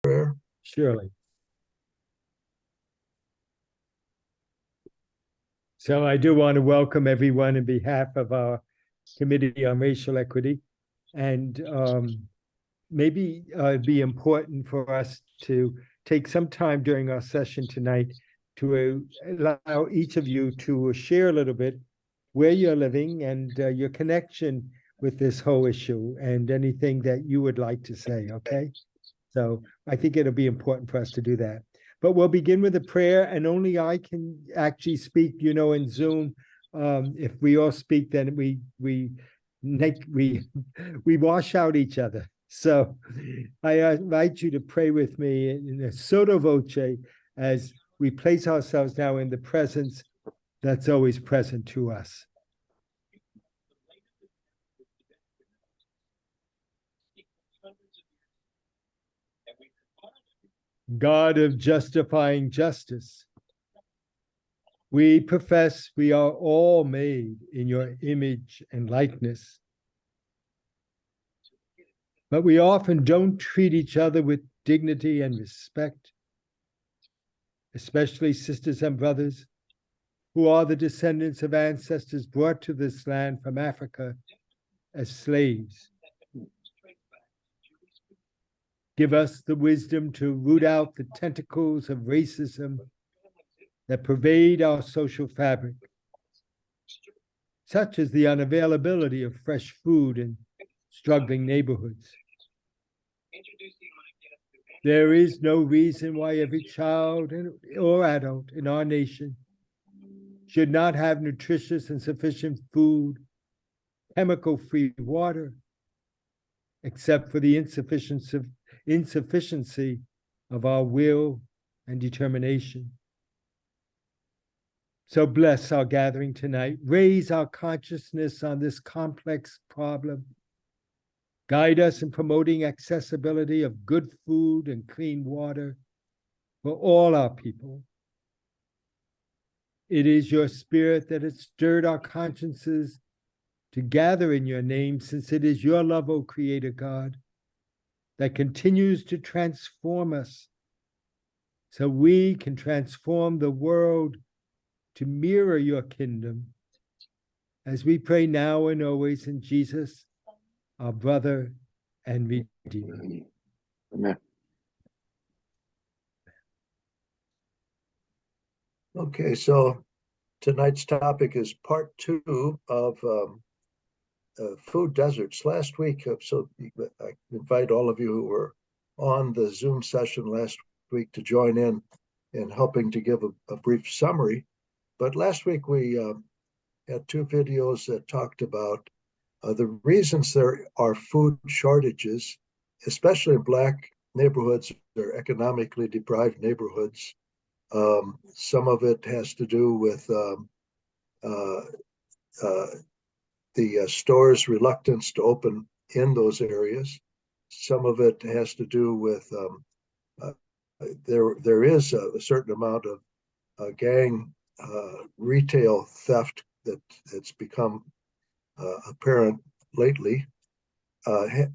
prayer? Surely. So I do want to welcome everyone on behalf of our Committee on Racial Equity. And maybe it'd be important for us to take some time during our session tonight to allow each of you to share a little bit where you're living and your connection with this whole issue and anything that you would like to say, okay? So I think it'll be important for us to do that. But we'll begin with a prayer, and only I can actually speak, you know, in Zoom. If we all speak, then we wash out each other. So I invite you to pray with me in a sotto voce as we place ourselves now in the presence that's always present to us. God of justifying justice, we profess we are all made in your image and likeness. But we often don't treat each other with dignity and respect, especially sisters and brothers who are the descendants of ancestors brought to this land from Africa as slaves. Give us the wisdom to root out the tentacles of racism that pervade our social fabric, such as the unavailability of fresh food in struggling neighborhoods. There is no reason why every child or adult in our nation should not have nutritious and sufficient food, chemical-free water, except for the insufficiency of our will and determination. So bless our gathering tonight. Raise our consciousness on this complex problem. Guide us in promoting accessibility of good food and clean water for all our people. It is your spirit that has stirred our consciences to gather in your name, since it is your love, O Creator God, that continues to transform us so we can transform the world to mirror your kingdom. As we pray now and always in Jesus, our brother and Redeemer. Amen. Okay, so tonight's topic is part 2 of food deserts. Last week, so I invite all of you who were on the Zoom session last week to join in helping to give a brief summary. But last week we had 2 videos that talked about the reasons there are food shortages, especially in Black neighborhoods or economically deprived neighborhoods. Some of it has to do with the store's reluctance to open in those areas. Some of it has to do with there is a certain amount of gang retail theft that's become apparent lately.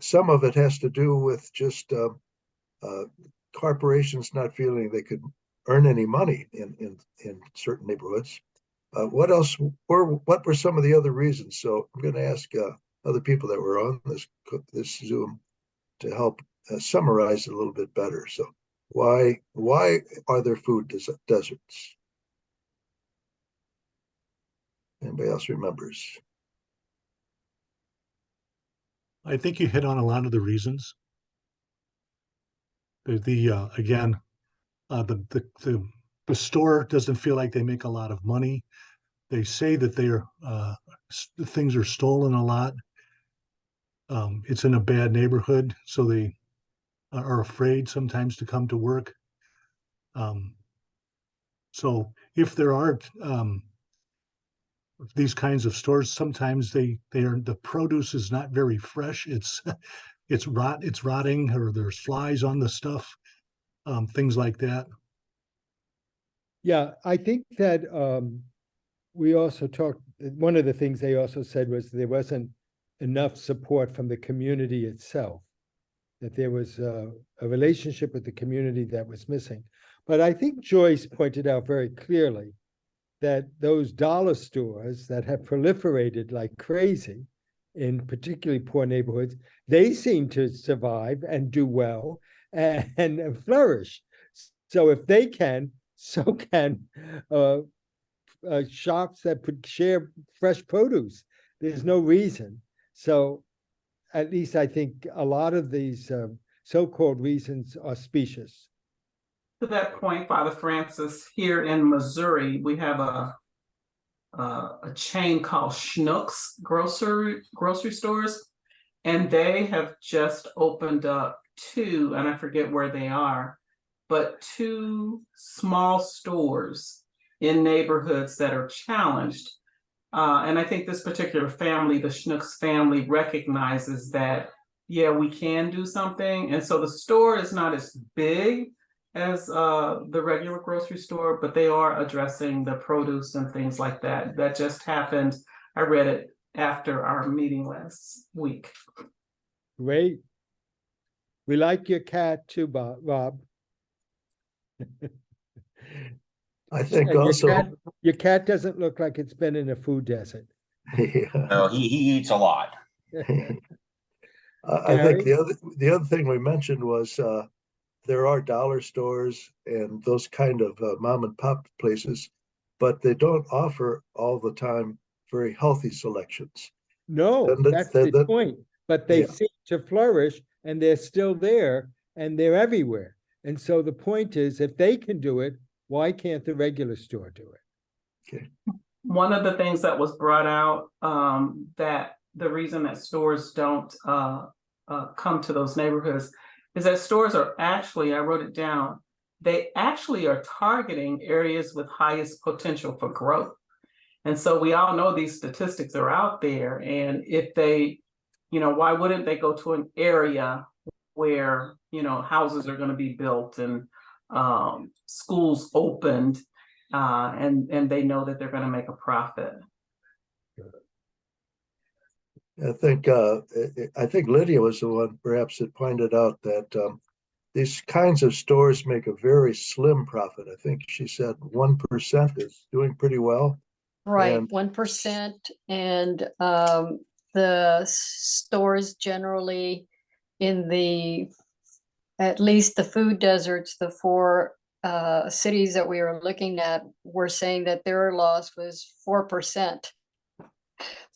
Some of it has to do with just corporations not feeling they could earn any money in certain neighborhoods. What else? What were some of the other reasons? So I'm going to ask other people that were on this Zoom to help summarize it a little bit better. So why are there food deserts? Anybody else remembers? I think you hit on a lot of the reasons. Again, the store doesn't feel like they make a lot of money. They say that things are stolen a lot. It's in a bad neighborhood, so they are afraid sometimes to come to work. So if there are these kinds of stores, sometimes the produce is not very fresh. It's rotting, or there's flies on the stuff, things like that. Yeah, I think that we also talked, one of the things they also said was there wasn't enough support from the community itself. that there was a relationship with the community that was missing. But I think Joyce pointed out very clearly that those dollar stores that have proliferated like crazy in particularly poor neighborhoods, they seem to survive and do well and flourish. So if they can, so can shops that share fresh produce. There's no reason. So at least I think a lot of these so-called reasons are specious. To that point, Father Francis, here in Missouri, we have a chain called Schnucks grocery stores, and they have just opened up two, and I forget where they are, but two small stores in neighborhoods that are challenged. And I think this particular family, the Schnucks family, recognizes that, yeah, we can do something. And so the store is not as big as the regular grocery store, but they are addressing the produce and things like that. That just happened. I read it after our meeting last week. Great. We like your cat too, Rob. I think And also, your cat doesn't look like it's been in a food desert. yeah. No, he eats a lot. I think the other thing we mentioned was there are dollar stores and those kind of mom and pop places, but they don't offer all the time very healthy selections. No, And that's the point. But they yeah. seem to flourish and they're still there and they're everywhere. And so the point is, if they can do it, why can't the regular store do it? Okay. One of the things that was brought out, that the reason that stores don't come to those neighborhoods is that stores are actually, I wrote it down, they actually are targeting areas with highest potential for growth. And so we all know these statistics are out there. And if they, why wouldn't they go to an area where, houses are going to be built and schools opened, and they know that they're going to make a profit. I think Lydia was the one perhaps that pointed out that these kinds of stores make a very slim profit. I think she said 1% is doing pretty well. Right, And 1%, and the stores generally in at least the food deserts, the four cities that we were looking at were saying that their loss was 4%.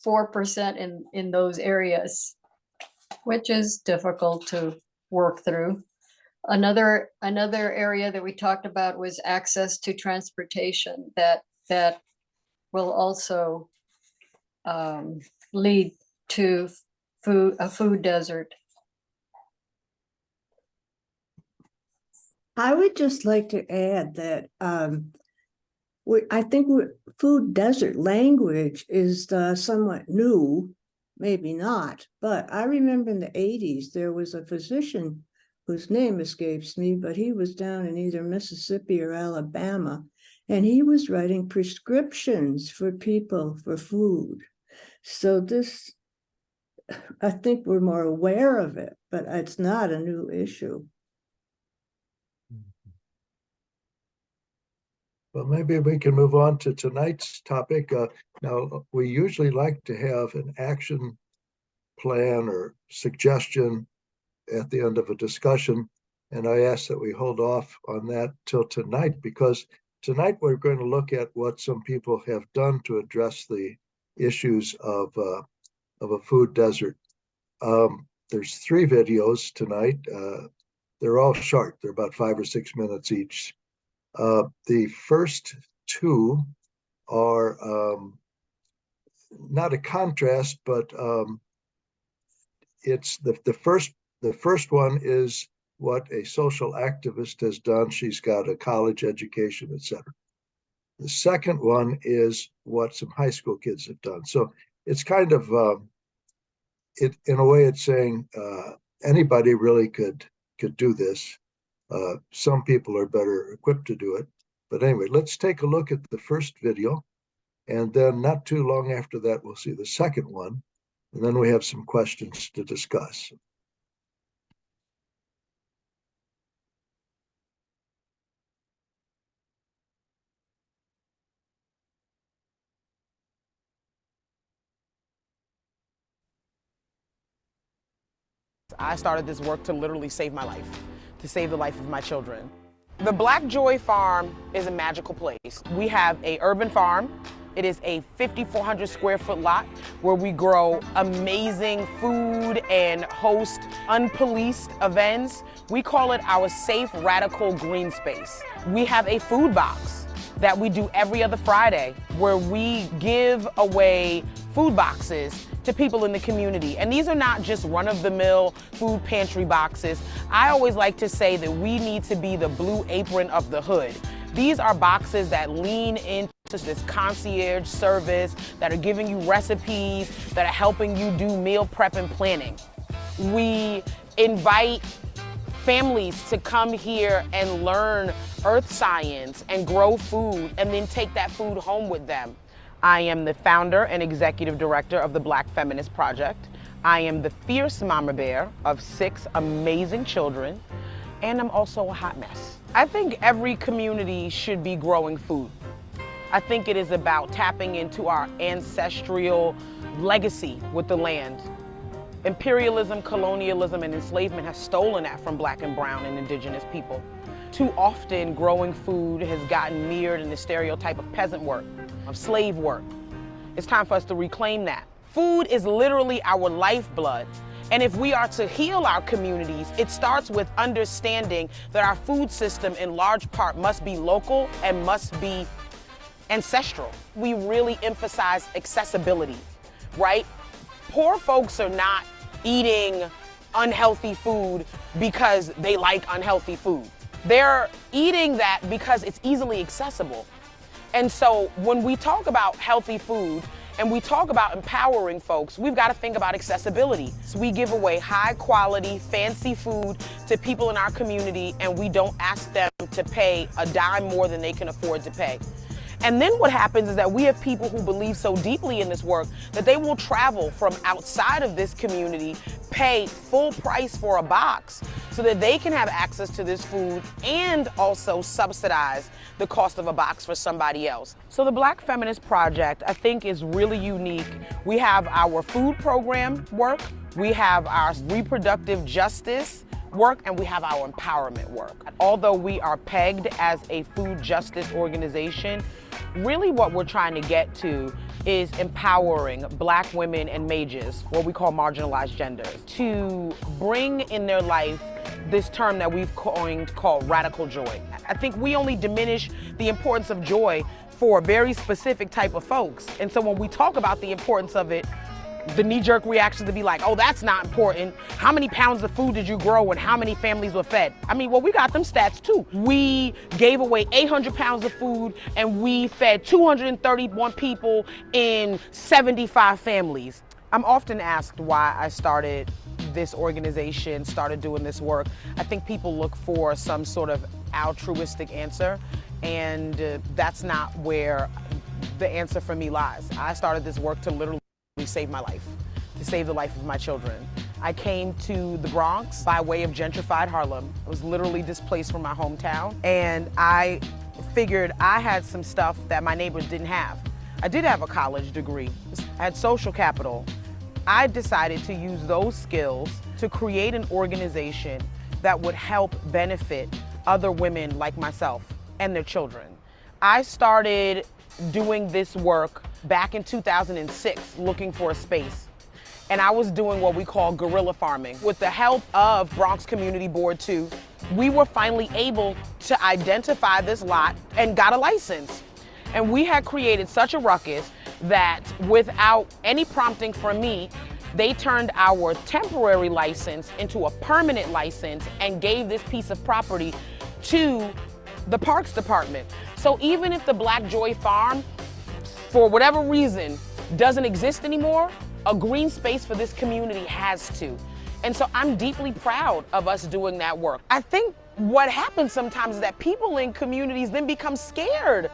4% in those areas, which is difficult to work through. Another area that we talked about was access to transportation that will also lead to a food desert. I would just like to add that I think food desert language is somewhat new, maybe not, but I remember in the 80s, there was a physician whose name escapes me, but he was down in either Mississippi or Alabama, and he was writing prescriptions for people for food. So this, I think we're more aware of it, but it's not a new issue. Well, maybe we can move on to tonight's topic. Now, we usually like to have an action plan or suggestion at the end of a discussion. And I ask that we hold off on that till tonight, because tonight we're going to look at what some people have done to address the issues of a food desert. There's 3 videos tonight. They're all short. They're about 5 or 6 minutes each. The first 2 are not a contrast, but it's the first one is what a social activist has done. She's got a college education, etc. The second one is what some high school kids have done. So it's kind of in a way it's saying anybody really could do this. Some people are better equipped to do it. But anyway, let's take a look at the first video. And then not too long after that, we'll see the second one. And then we have some questions to discuss. I started this work to literally save my life, to save the life of my children. The Black Joy Farm is a magical place. We have an urban farm. It is a 5,400 square foot lot where we grow amazing food and host unpoliced events. We call it our safe, radical green space. We have a food box that we do every other Friday where we give away food boxes to people in the community. And these are not just run-of-the-mill food pantry boxes. I always like to say that we need to be the Blue Apron of the hood. These are boxes that lean into this concierge service, that are giving you recipes, that are helping you do meal prep and planning. We invite families to come here and learn earth science and grow food and then take that food home with them. I am the founder and executive director of the Black Feminist Project. I am the fierce mama bear of 6 amazing children, and I'm also a hot mess. I think every community should be growing food. I think it is about tapping into our ancestral legacy with the land. Imperialism, colonialism, and enslavement has stolen that from Black and brown and indigenous people. Too often, growing food has gotten mirrored in the stereotype of peasant work, of slave work. It's time for us to reclaim that. Food is literally our lifeblood. And if we are to heal our communities, it starts with understanding that our food system in large part must be local and must be ancestral. We really emphasize accessibility, right? Poor folks are not eating unhealthy food because they like unhealthy food. They're eating that because it's easily accessible. And so when we talk about healthy food and we talk about empowering folks, we've got to think about accessibility. So we give away high quality, fancy food to people in our community, and we don't ask them to pay a dime more than they can afford to pay. And then what happens is that we have people who believe so deeply in this work that they will travel from outside of this community, pay full price for a box so that they can have access to this food and also subsidize the cost of a box for somebody else. So the Black Feminist Project, I think, is really unique. We have our food program work, we have our reproductive justice work, and we have our empowerment work. Although we are pegged as a food justice organization, really what we're trying to get to is empowering Black women and mages, what we call marginalized genders, to bring in their life this term that we've coined called radical joy. I think we only diminish the importance of joy for a very specific type of folks. And so when we talk about the importance of it, the knee-jerk reaction to be like, oh, that's not important. How many pounds of food did you grow and how many families were fed? I mean, well, we got them stats too. We gave away 800 pounds of food and we fed 231 people in 75 families. I'm often asked why I started this organization, started doing this work. I think people look for some sort of altruistic answer, and that's not where the answer for me lies. I started this work to literally save my life, to save the life of my children. I came to the Bronx by way of gentrified Harlem. I was literally displaced from my hometown, and I figured I had some stuff that my neighbors didn't have. I did have a college degree. I had social capital. I decided to use those skills to create an organization that would help benefit other women like myself and their children. I started doing this work back in 2006, looking for a space. And I was doing what we call guerrilla farming. With the help of Bronx Community Board 2, we were finally able to identify this lot and got a license. And we had created such a ruckus that without any prompting from me, they turned our temporary license into a permanent license and gave this piece of property to the Parks Department. So even if the Black Joy Farm, for whatever reason, doesn't exist anymore, a green space for this community has to. And so I'm deeply proud of us doing that work. I think what happens sometimes is that people in communities then become scared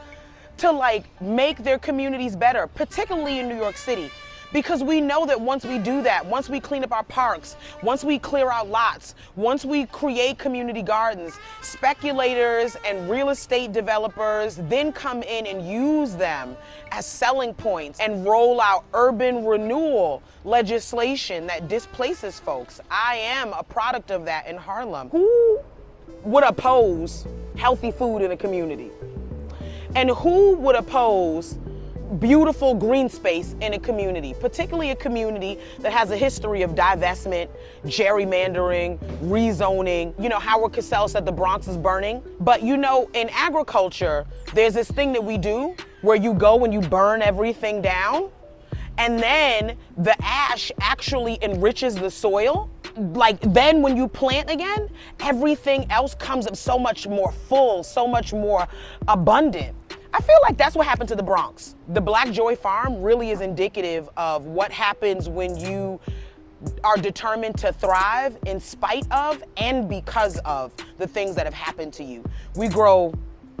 to make their communities better, particularly in New York City, Because we know that once we do that, once we clean up our parks, once we clear out lots, once we create community gardens, speculators and real estate developers then come in and use them as selling points and roll out urban renewal legislation that displaces folks. I am a product of that in Harlem. Who would oppose healthy food in a community? And who would oppose beautiful green space in a community, particularly a community that has a history of divestment, gerrymandering, rezoning? You know, Howard Cosell said the Bronx is burning. But you know, in agriculture, there's this thing that we do where you go and you burn everything down, and then the ash actually enriches the soil. Like then when you plant again, everything else comes up so much more full, so much more abundant. I feel like that's what happened to the Bronx. The Black Joy Farm really is indicative of what happens when you are determined to thrive in spite of and because of the things that have happened to you. We grow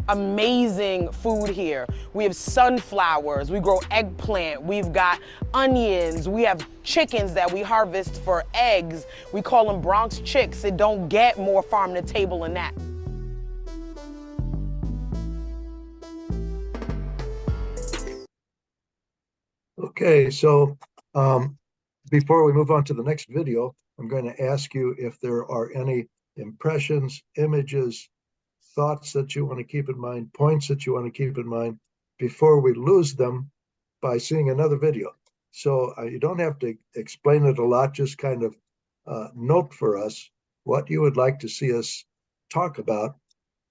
amazing food here. We have sunflowers, we grow eggplant, we've got onions, we have chickens that we harvest for eggs. We call them Bronx chicks. It don't get more farm to table than that. Okay, so before we move on to the next video, I'm going to ask you if there are any impressions, images, thoughts that you want to keep in mind, points that you want to keep in mind before we lose them by seeing another video. So you don't have to explain it a lot, just kind of note for us what you would like to see us talk about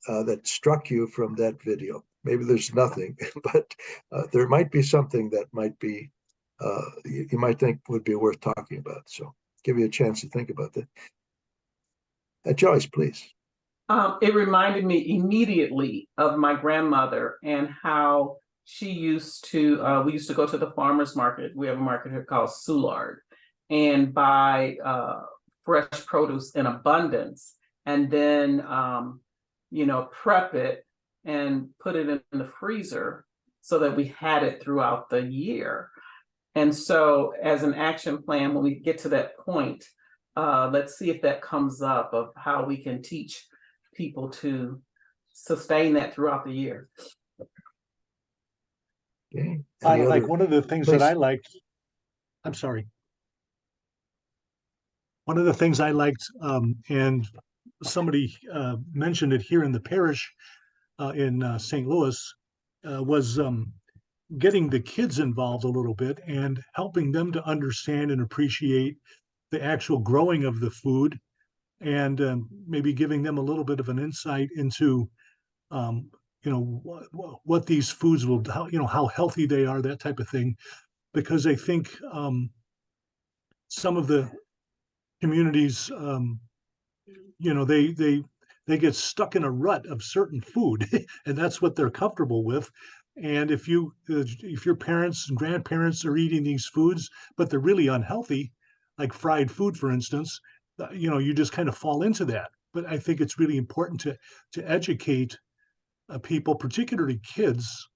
that struck you from that video. Maybe there's nothing, but there might be something that might be, you might think would be worth talking about. So give you a chance to think about that. Joyce, please. It reminded me immediately of my grandmother and how she used to, we used to go to the farmer's market. We have a market here called Soulard, and buy fresh produce in abundance, and then, you know, prep it and put it in the freezer so that we had it throughout the year. And so as an action plan, when we get to that point, let's see if that comes up of how we can teach people to sustain that throughout the year. Okay. Like one of the things that I liked, I'm sorry. One of the things I liked, and somebody mentioned it here in the parish in St. Louis, was getting the kids involved a little bit and helping them to understand and appreciate the actual growing of the food, and maybe giving them a little bit of an insight into you know, what these foods will, you know, how healthy they are, that type of thing. Because I think some of the communities, you know, they get stuck in a rut of certain food, and that's what they're comfortable with. And if your parents and grandparents are eating these foods, but they're really unhealthy, like fried food, for instance, you know, you just kind of fall into that. But I think it's really important to educate people, particularly kids,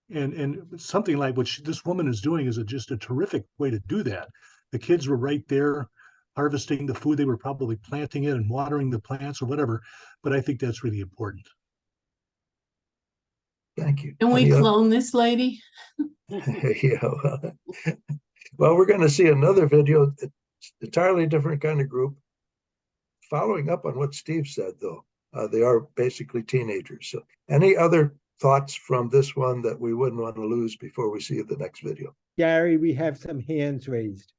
and something like what this woman is doing is just a terrific way to do that. The kids were right there harvesting the food. They were probably planting it and watering the plants or whatever. But I think that's really important. Thank you. Can we clone this lady? Yeah. Well, we're going to see another video, entirely different kind of group. Following up on what Steve said, though, they are basically teenagers. So any other thoughts from this one that we wouldn't want to lose before we see the next video? Gary, we have some hands raised.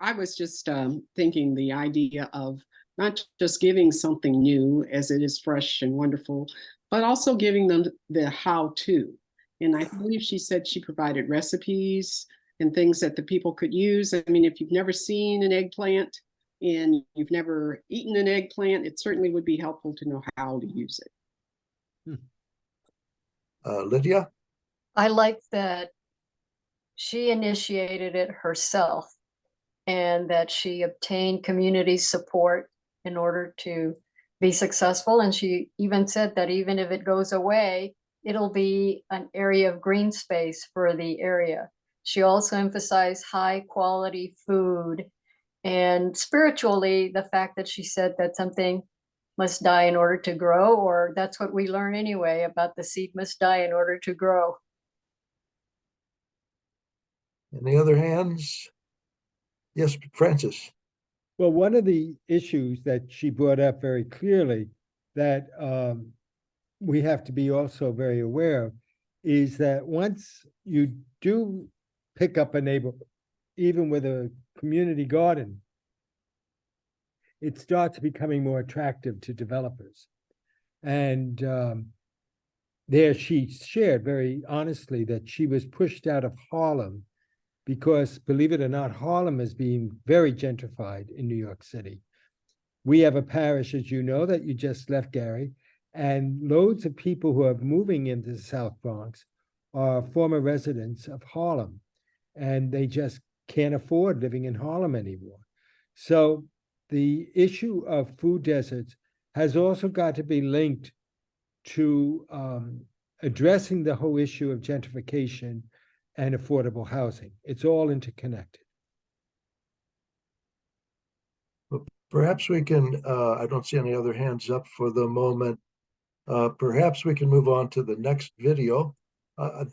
I was just thinking the idea of not just giving something new as it is fresh and wonderful, but also giving them the how-to. And I believe she said she provided recipes and things that the people could use. I mean, if you've never seen an eggplant and you've never eaten an eggplant, it certainly would be helpful to know how to use it. Lydia? I like that she initiated it herself and that she obtained community support in order to be successful. And she even said that even if it goes away, it'll be an area of green space for the area. She also emphasized high quality food. And spiritually, the fact that she said that something must die in order to grow, or that's what we learn anyway, about the seed must die in order to grow. Any other hands? Yes, Francis. Well, one of the issues that she brought up very clearly that we have to be also very aware of is that once you do pick up a neighbor, even with a community garden, it starts becoming more attractive to developers. And there she shared very honestly that she was pushed out of Harlem because, believe it or not, Harlem is being very gentrified in New York City. We have a parish, as you know, that you just left, Gary, and loads of people who are moving into the South Bronx are former residents of Harlem, and they just can't afford living in Harlem anymore. So the issue of food deserts has also got to be linked to addressing the whole issue of gentrification and affordable housing. It's all interconnected. Perhaps we can, I don't see any other hands up for the moment. Perhaps we can move on to the next video.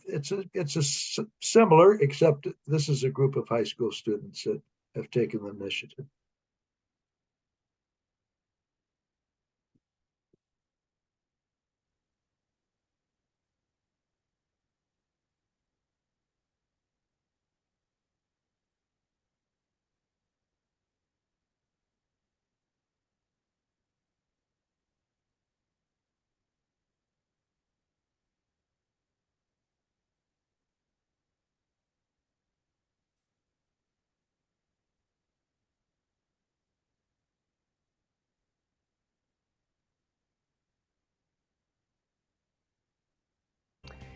It's similar, except this is a group of high school students that have taken the initiative.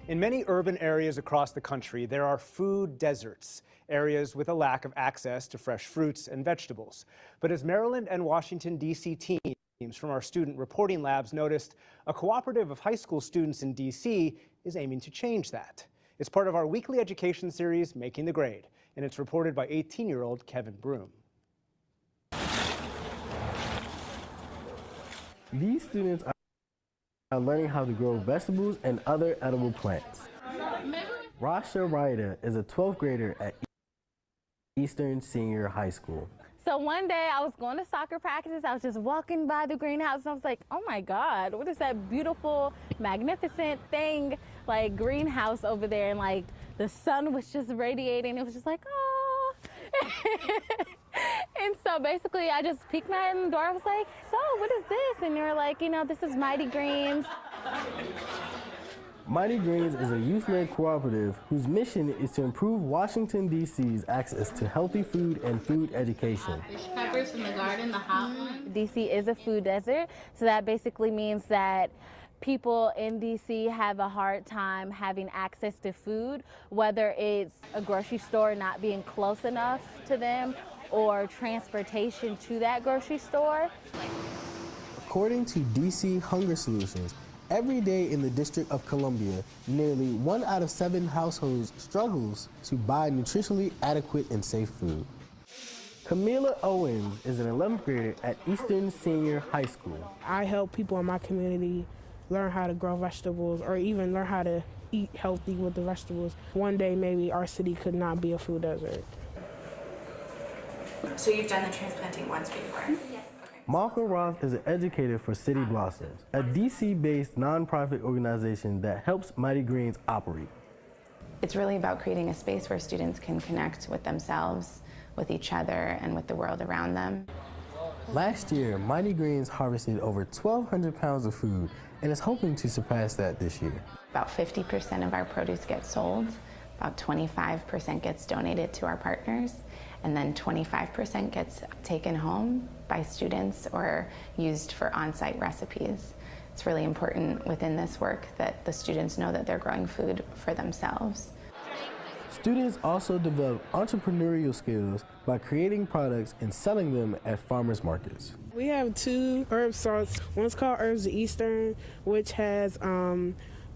In many urban areas across the country, there are food deserts, areas with a lack of access to fresh fruits and vegetables. But as Maryland and Washington, D.C. teams from our student reporting labs noticed, a cooperative of high school students in D.C. is aiming to change that. It's part of our weekly education series, Making the Grade, and it's reported by 18-year-old Kevin Broom. These students are learning how to grow vegetables and other edible plants. Rasha Ryder is a 12th grader at Eastern Senior High School. So one day I was going to soccer practice. I was just walking by the greenhouse and I was like, oh my God, what is that beautiful, magnificent thing, like greenhouse over there? And like the sun was just radiating. It was just like, oh. And so basically I just peeked my head in the door. I was like, so what is this? And they were like, you know, this is Mighty Greens. Mighty Greens is a youth-led cooperative whose mission is to improve Washington, D.C.'s access to healthy food and food education. Peppers from the garden, the hot one. D.C. is a food desert, so that basically means that people in D.C. have a hard time having access to food, whether it's a grocery store not being close enough to them or transportation to that grocery store. According to D.C. Hunger Solutions, every day in the District of Columbia, nearly 1 out of 7 households struggles to buy nutritionally adequate and safe food. Camila Owens is an 11th grader at Eastern Senior High School. I help people in my community learn how to grow vegetables or even learn how to eat healthy with the vegetables. One day maybe our city could not be a food desert. So you've done the transplanting once before? Yes. Malcolm Roth is an educator for City Blossoms, a DC-based nonprofit organization that helps Mighty Greens operate. It's really about creating a space where students can connect with themselves, with each other, and with the world around them. Last year, Mighty Greens harvested over 1,200 pounds of food and is hoping to surpass that this year. About 50% of our produce gets sold, about 25% gets donated to our partners, and then 25% gets taken home by students or used for on-site recipes. It's really important within this work that the students know that they're growing food for themselves. Students also develop entrepreneurial skills by creating products and selling them at farmers markets. We have 2 herb salts. One's called Herbs of Eastern, which has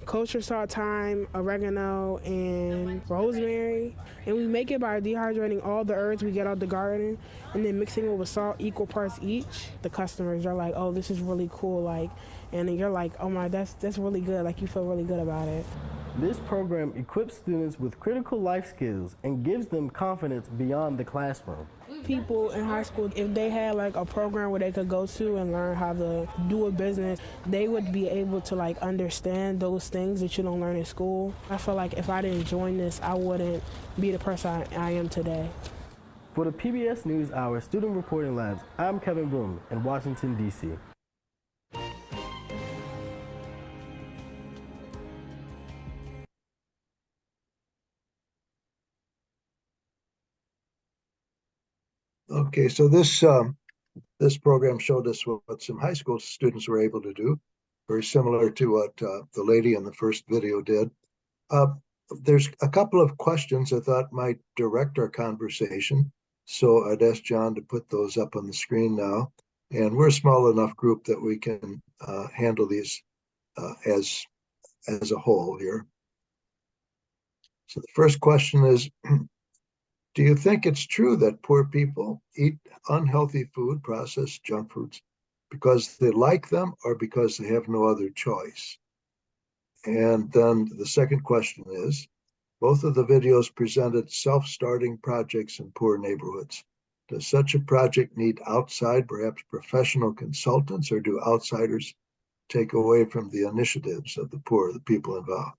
kosher salt, thyme, oregano, and rosemary. And we make it by dehydrating all the herbs we get out the garden and then mixing it with salt equal parts each. The customers are like, oh, this is really cool. Like, and you're like, oh my, that's really good. Like, you feel really good about it. This program equips students with critical life skills and gives them confidence beyond the classroom. People in high school, if they had like a program where they could go to and learn how to do a business, they would be able to like understand those things that you don't learn in school. I feel like if I didn't join this, I wouldn't be the person I am today. For the PBS NewsHour Student Reporting Labs, I'm Kevin Boone in Washington, D.C. Okay, so this program showed us what some high school students were able to do, very similar to what the lady in the first video did. There's a couple of questions I thought might direct our conversation, so I'd ask John to put those up on the screen now. And we're a small enough group that we can handle these as a whole here. So the first question is, do you think it's true that poor people eat unhealthy food, processed junk foods, because they like them or because they have no other choice? And then the second question is, both of the videos presented self-starting projects in poor neighborhoods. Does such a project need outside, perhaps professional consultants, or do outsiders take away from the initiatives of the poor, the people involved?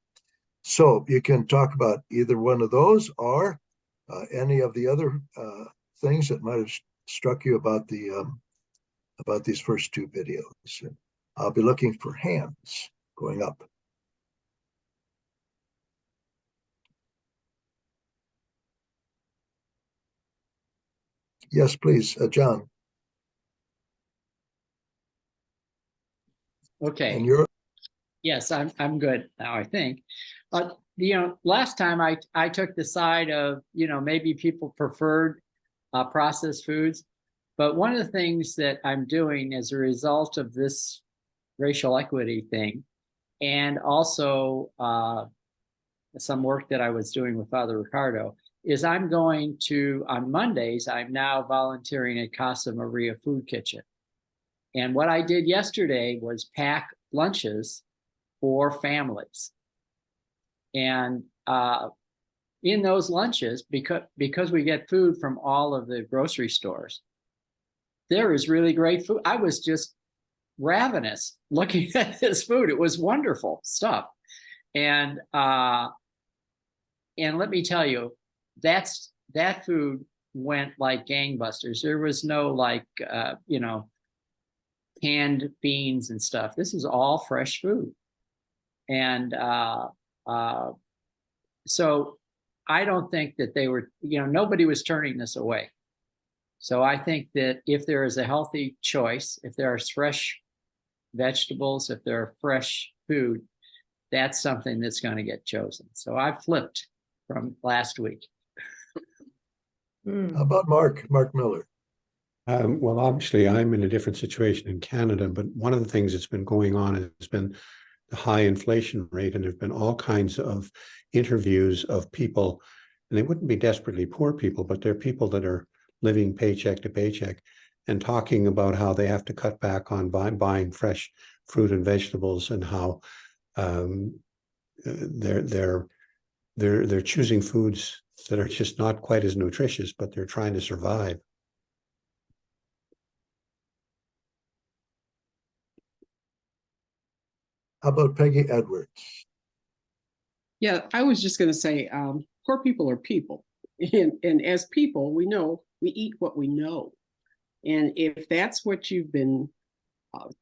So you can talk about either one of those or any of the other things that might have struck you about these first two videos. I'll be looking for hands going up. Yes, please, John. Okay. And you're. Yes, I'm good now, I think. Last time I took the side of, maybe people preferred processed foods. But one of the things that I'm doing as a result of this racial equity thing, and also some work that I was doing with Father Ricardo, is I'm going to, on Mondays, I'm now volunteering at Casa Maria Food Kitchen. And what I did yesterday was pack lunches for families. And in those lunches, because we get food from all of the grocery stores, there is really great food. I was just ravenous looking at this food. It was wonderful stuff. And let me tell you, that food went like gangbusters. There was no canned beans and stuff. This is all fresh food. And so I don't think that they were, nobody was turning this away. So I think that if there is a healthy choice, if there are fresh vegetables, if there are fresh food, that's something that's going to get chosen. So I flipped from last week. How about Mark Miller? Well, obviously, I'm in a different situation in Canada, but one of the things that's been going on has been the high inflation rate, and there have been all kinds of interviews of people, and they wouldn't be desperately poor people, but they're people that are living paycheck to paycheck and talking about how they have to cut back on buying fresh fruit and vegetables, and how they're choosing foods that are just not quite as nutritious, but they're trying to survive. How about Peggy Edwards? Yeah, I was just going to say, poor people are people. And as people, we know we eat what we know. And if that's what you've been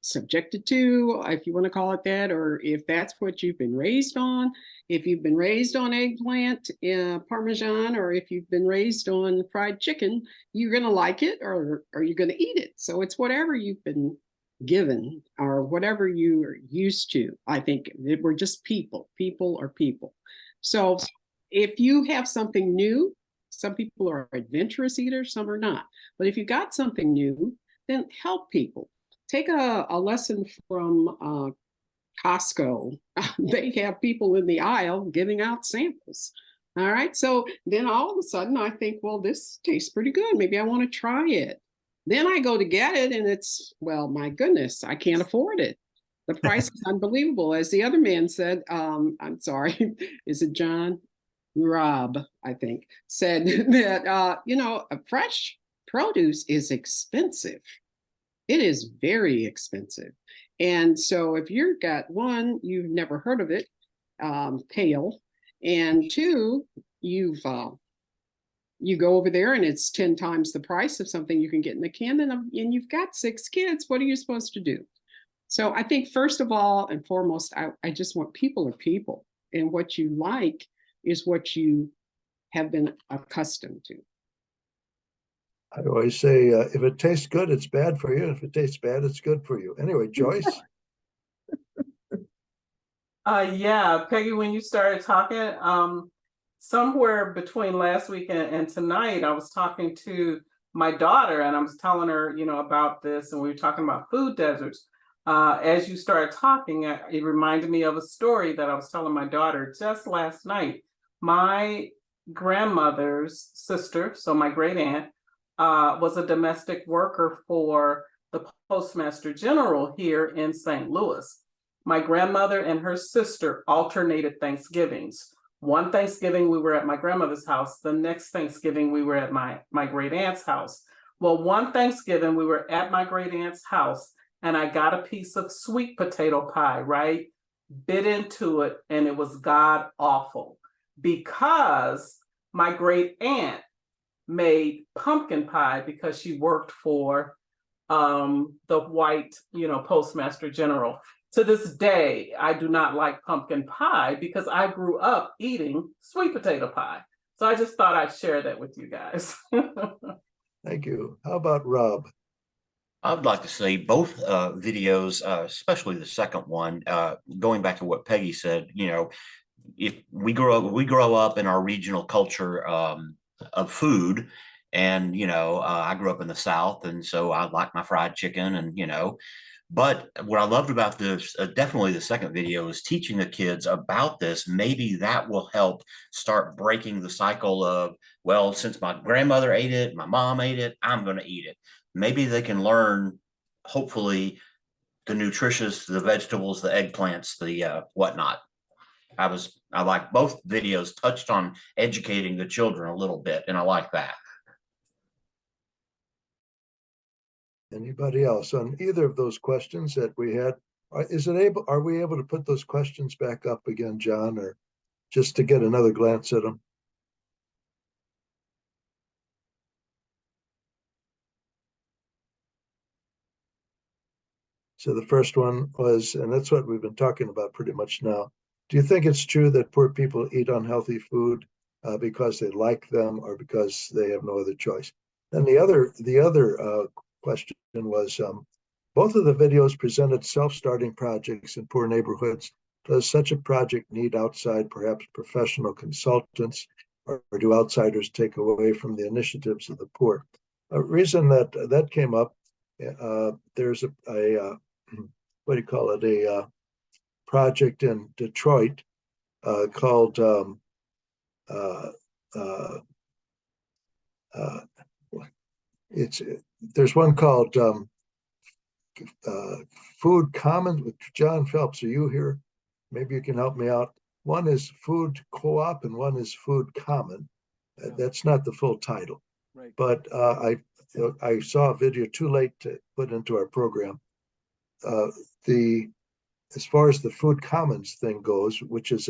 subjected to, if you want to call it that, or if that's what you've been raised on, if you've been raised on eggplant, Parmesan, or if you've been raised on fried chicken, you're going to like it, or you're going to eat it. So it's whatever you've been given or whatever you are used to. I think we're just people. People are people. So if you have something new, some people are adventurous eaters, some are not. But if you got something new, then help people. Take a lesson from Costco, they have people in the aisle giving out samples. All right. So then all of a sudden I think, well, this tastes pretty good. Maybe I want to try it. Then I go to get it and it's, well, my goodness, I can't afford it. The price is unbelievable. As the other man said, I'm sorry, is it John? Rob, I think, said that, fresh produce is expensive. It is very expensive. And so if you've got one, you've never heard of it, kale, and two, you go over there and it's 10 times the price of something you can get in the can, and you've got 6 kids. What are you supposed to do? So I think first of all and foremost, I just want people are people, and what you like is what you have been accustomed to. I always say, if it tastes good, it's bad for you. If it tastes bad, it's good for you. Anyway, Joyce. Yeah, Peggy, when you started talking, somewhere between last week and tonight, I was talking to my daughter and I was telling her, about this, and we were talking about food deserts. As you started talking, it reminded me of a story that I was telling my daughter just last night. My grandmother's sister, so my great aunt, was a domestic worker for the Postmaster General here in St. Louis. My grandmother and her sister alternated Thanksgivings. One Thanksgiving we were at my grandmother's house. The next Thanksgiving we were at my great aunt's house. Well, one Thanksgiving we were at my great aunt's house and I got a piece of sweet potato pie, right? Bit into it and it was god awful because my great aunt made pumpkin pie because she worked for the white, Postmaster General. To this day, I do not like pumpkin pie because I grew up eating sweet potato pie. So I just thought I'd share that with you guys. Thank you. How about Rob? I would like to say both videos, especially the second one, going back to what Peggy said, if we grow up in our regional culture of food, and I grew up in the South, and so I like my fried chicken, and but what I loved about this, definitely the second video, is teaching the kids about this. Maybe that will help start breaking the cycle of, well, since my grandmother ate it, my mom ate it, I'm going to eat it. Maybe they can learn, hopefully, the nutritious, the vegetables, the eggplants, the whatnot. I like both videos touched on educating the children a little bit, and I like that. Anybody else on either of those questions that we had? Are we able to put those questions back up again, John, or just to get another glance at them? So the first one was, and that's what we've been talking about pretty much now. Do you think it's true that poor people eat unhealthy food because they like them or because they have no other choice? And the other question was, both of the videos presented self-starting projects in poor neighborhoods. Does such a project need outside, perhaps professional consultants, or do outsiders take away from the initiatives of the poor? A reason that came up, there's a what do you call it, a project in Detroit called there's one called Food Common with John Phelps. Are you here? Maybe you can help me out. One is Food Co-op and one is Food Common. That's not the full title, right. But I saw a video too late to put into our program. As far as the Food Commons thing goes, which is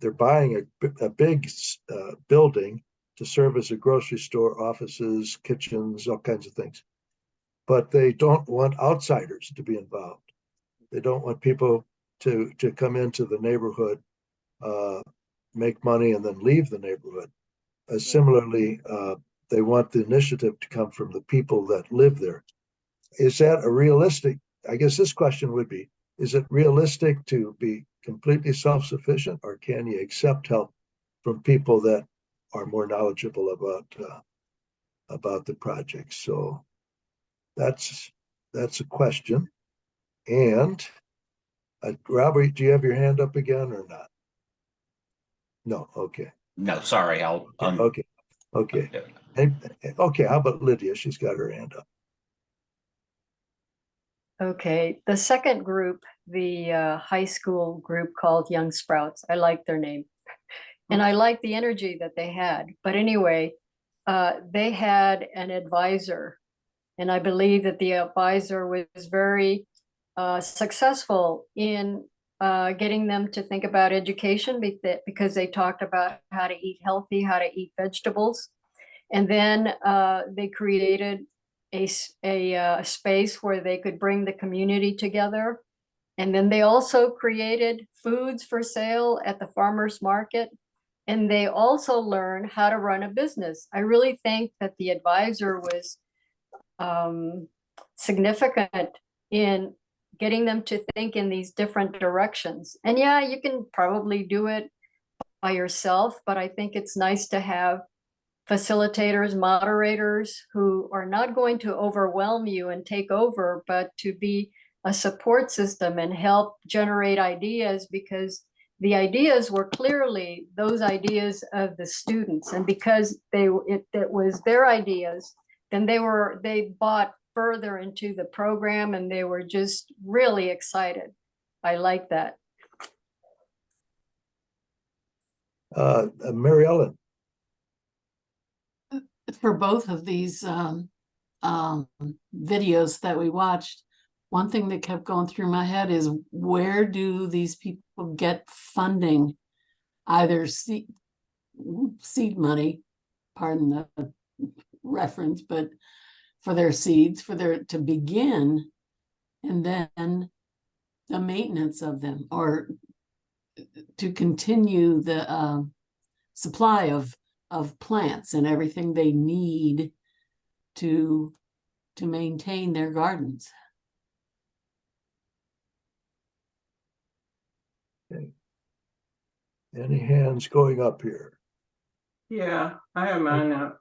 they're buying a big building to serve as a grocery store, offices, kitchens, all kinds of things. But they don't want outsiders to be involved. They don't want people to come into the neighborhood, make money, and then leave the neighborhood. Similarly, they want the initiative to come from the people that live there. Is that a realistic? I guess this question would be, is it realistic to be completely self-sufficient, or can you accept help from people that are more knowledgeable about the project? So that's a question. And Robert, do you have your hand up again or not? No, okay. No, sorry, Okay. Okay, how about Lydia? She's got her hand up. Okay, the second group, the high school group called Young Sprouts. I like their name. And I like the energy that they had. But anyway, they had an advisor. And I believe that the advisor was very successful in getting them to think about education because they talked about how to eat healthy, how to eat vegetables. And then they created a space where they could bring the community together. And then they also created foods for sale at the farmers market. And they also learned how to run a business. I really think that the advisor was significant in getting them to think in these different directions. And yeah, you can probably do it by yourself, but I think it's nice to have facilitators, moderators who are not going to overwhelm you and take over, but to be a support system and help generate ideas, because the ideas were clearly those ideas of the students. And because it was their ideas, then they bought further into the program and they were just really excited. I like that. Mary Ellen. For both of these videos that we watched, one thing that kept going through my head is, where do these people get funding? Either seed money, pardon the reference, but for their seeds, to begin, and then the maintenance of them, or to continue the supply of plants and everything they need to maintain their gardens. Okay. Any hands going up here? Yeah, I have mine up.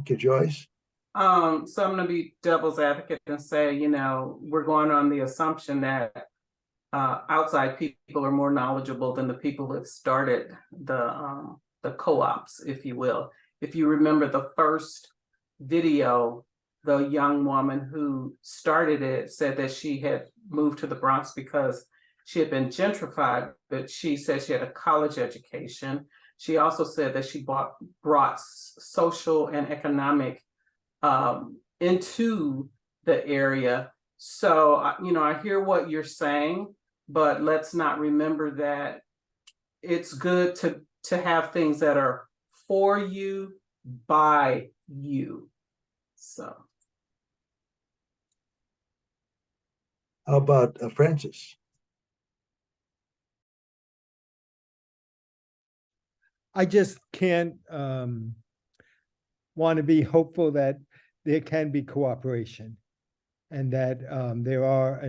Okay, Joyce. So I'm going to be devil's advocate and say, we're going on the assumption that outside people are more knowledgeable than the people that started the co-ops, if you will. If you remember the first video, the young woman who started it said that she had moved to the Bronx because she had been gentrified, but she said she had a college education. She also said that she brought social and economic into the area. So, I hear what you're saying, but let's not remember that it's good to have things that are for you, by you. So. How about Francis? I just can't want to be hopeful that there can be cooperation, and that there are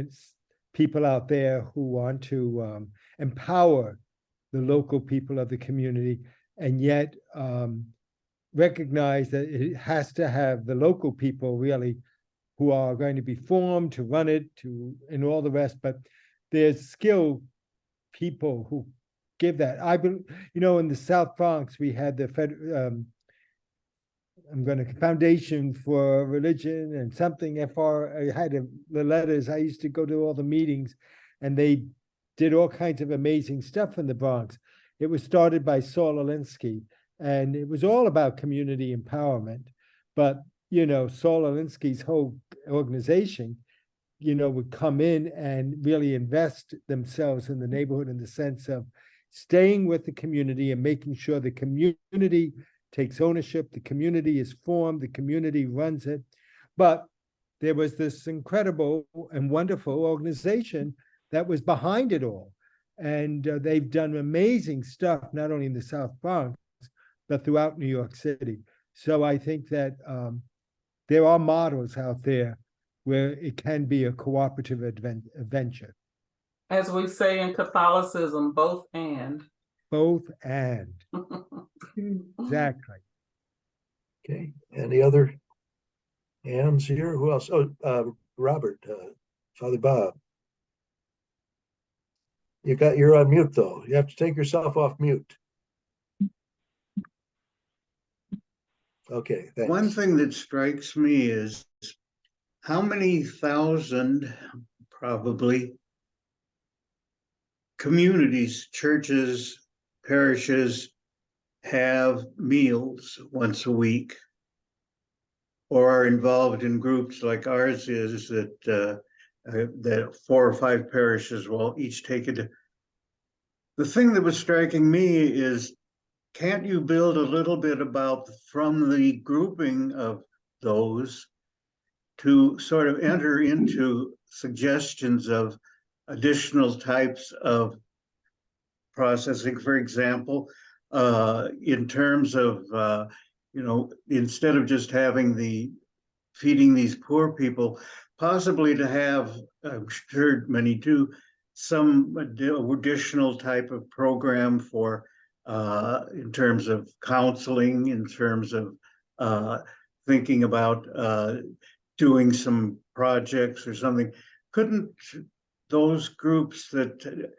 people out there who want to empower the local people of the community, and yet recognize that it has to have the local people really who are going to be formed to run it, and all the rest. But there's skilled people who give that. In the South Bronx, we had the Foundation for Religion and something, I had the letters. I used to go to all the meetings, and they did all kinds of amazing stuff in the Bronx. It was started by Saul Alinsky, and it was all about community empowerment. But, Saul Alinsky's whole organization, would come in and really invest themselves in the neighborhood in the sense of staying with the community and making sure the community takes ownership, the community is formed, the community runs it. But there was this incredible and wonderful organization that was behind it all. And they've done amazing stuff, not only in the South Bronx, but throughout New York City. So I think that there are models out there where it can be a cooperative venture. As we say in Catholicism, both and. Both and. Exactly. Okay. Any other hands here? Who else? Oh, Robert, Father Bob. You're on mute though. You have to take yourself off mute. Okay, thanks. One thing that strikes me is how many thousand, probably, communities, churches, parishes have meals once a week or are involved in groups like ours is that 4 or 5 parishes will each take it. The thing that was striking me is, can't you build a little bit about from the grouping of those to sort of enter into suggestions of additional types of processing, for example, in terms of, instead of just having feeding these poor people, possibly to have, I'm sure many do, some additional type of program for, in terms of counseling, in terms of thinking about doing some projects or something. Couldn't those groups that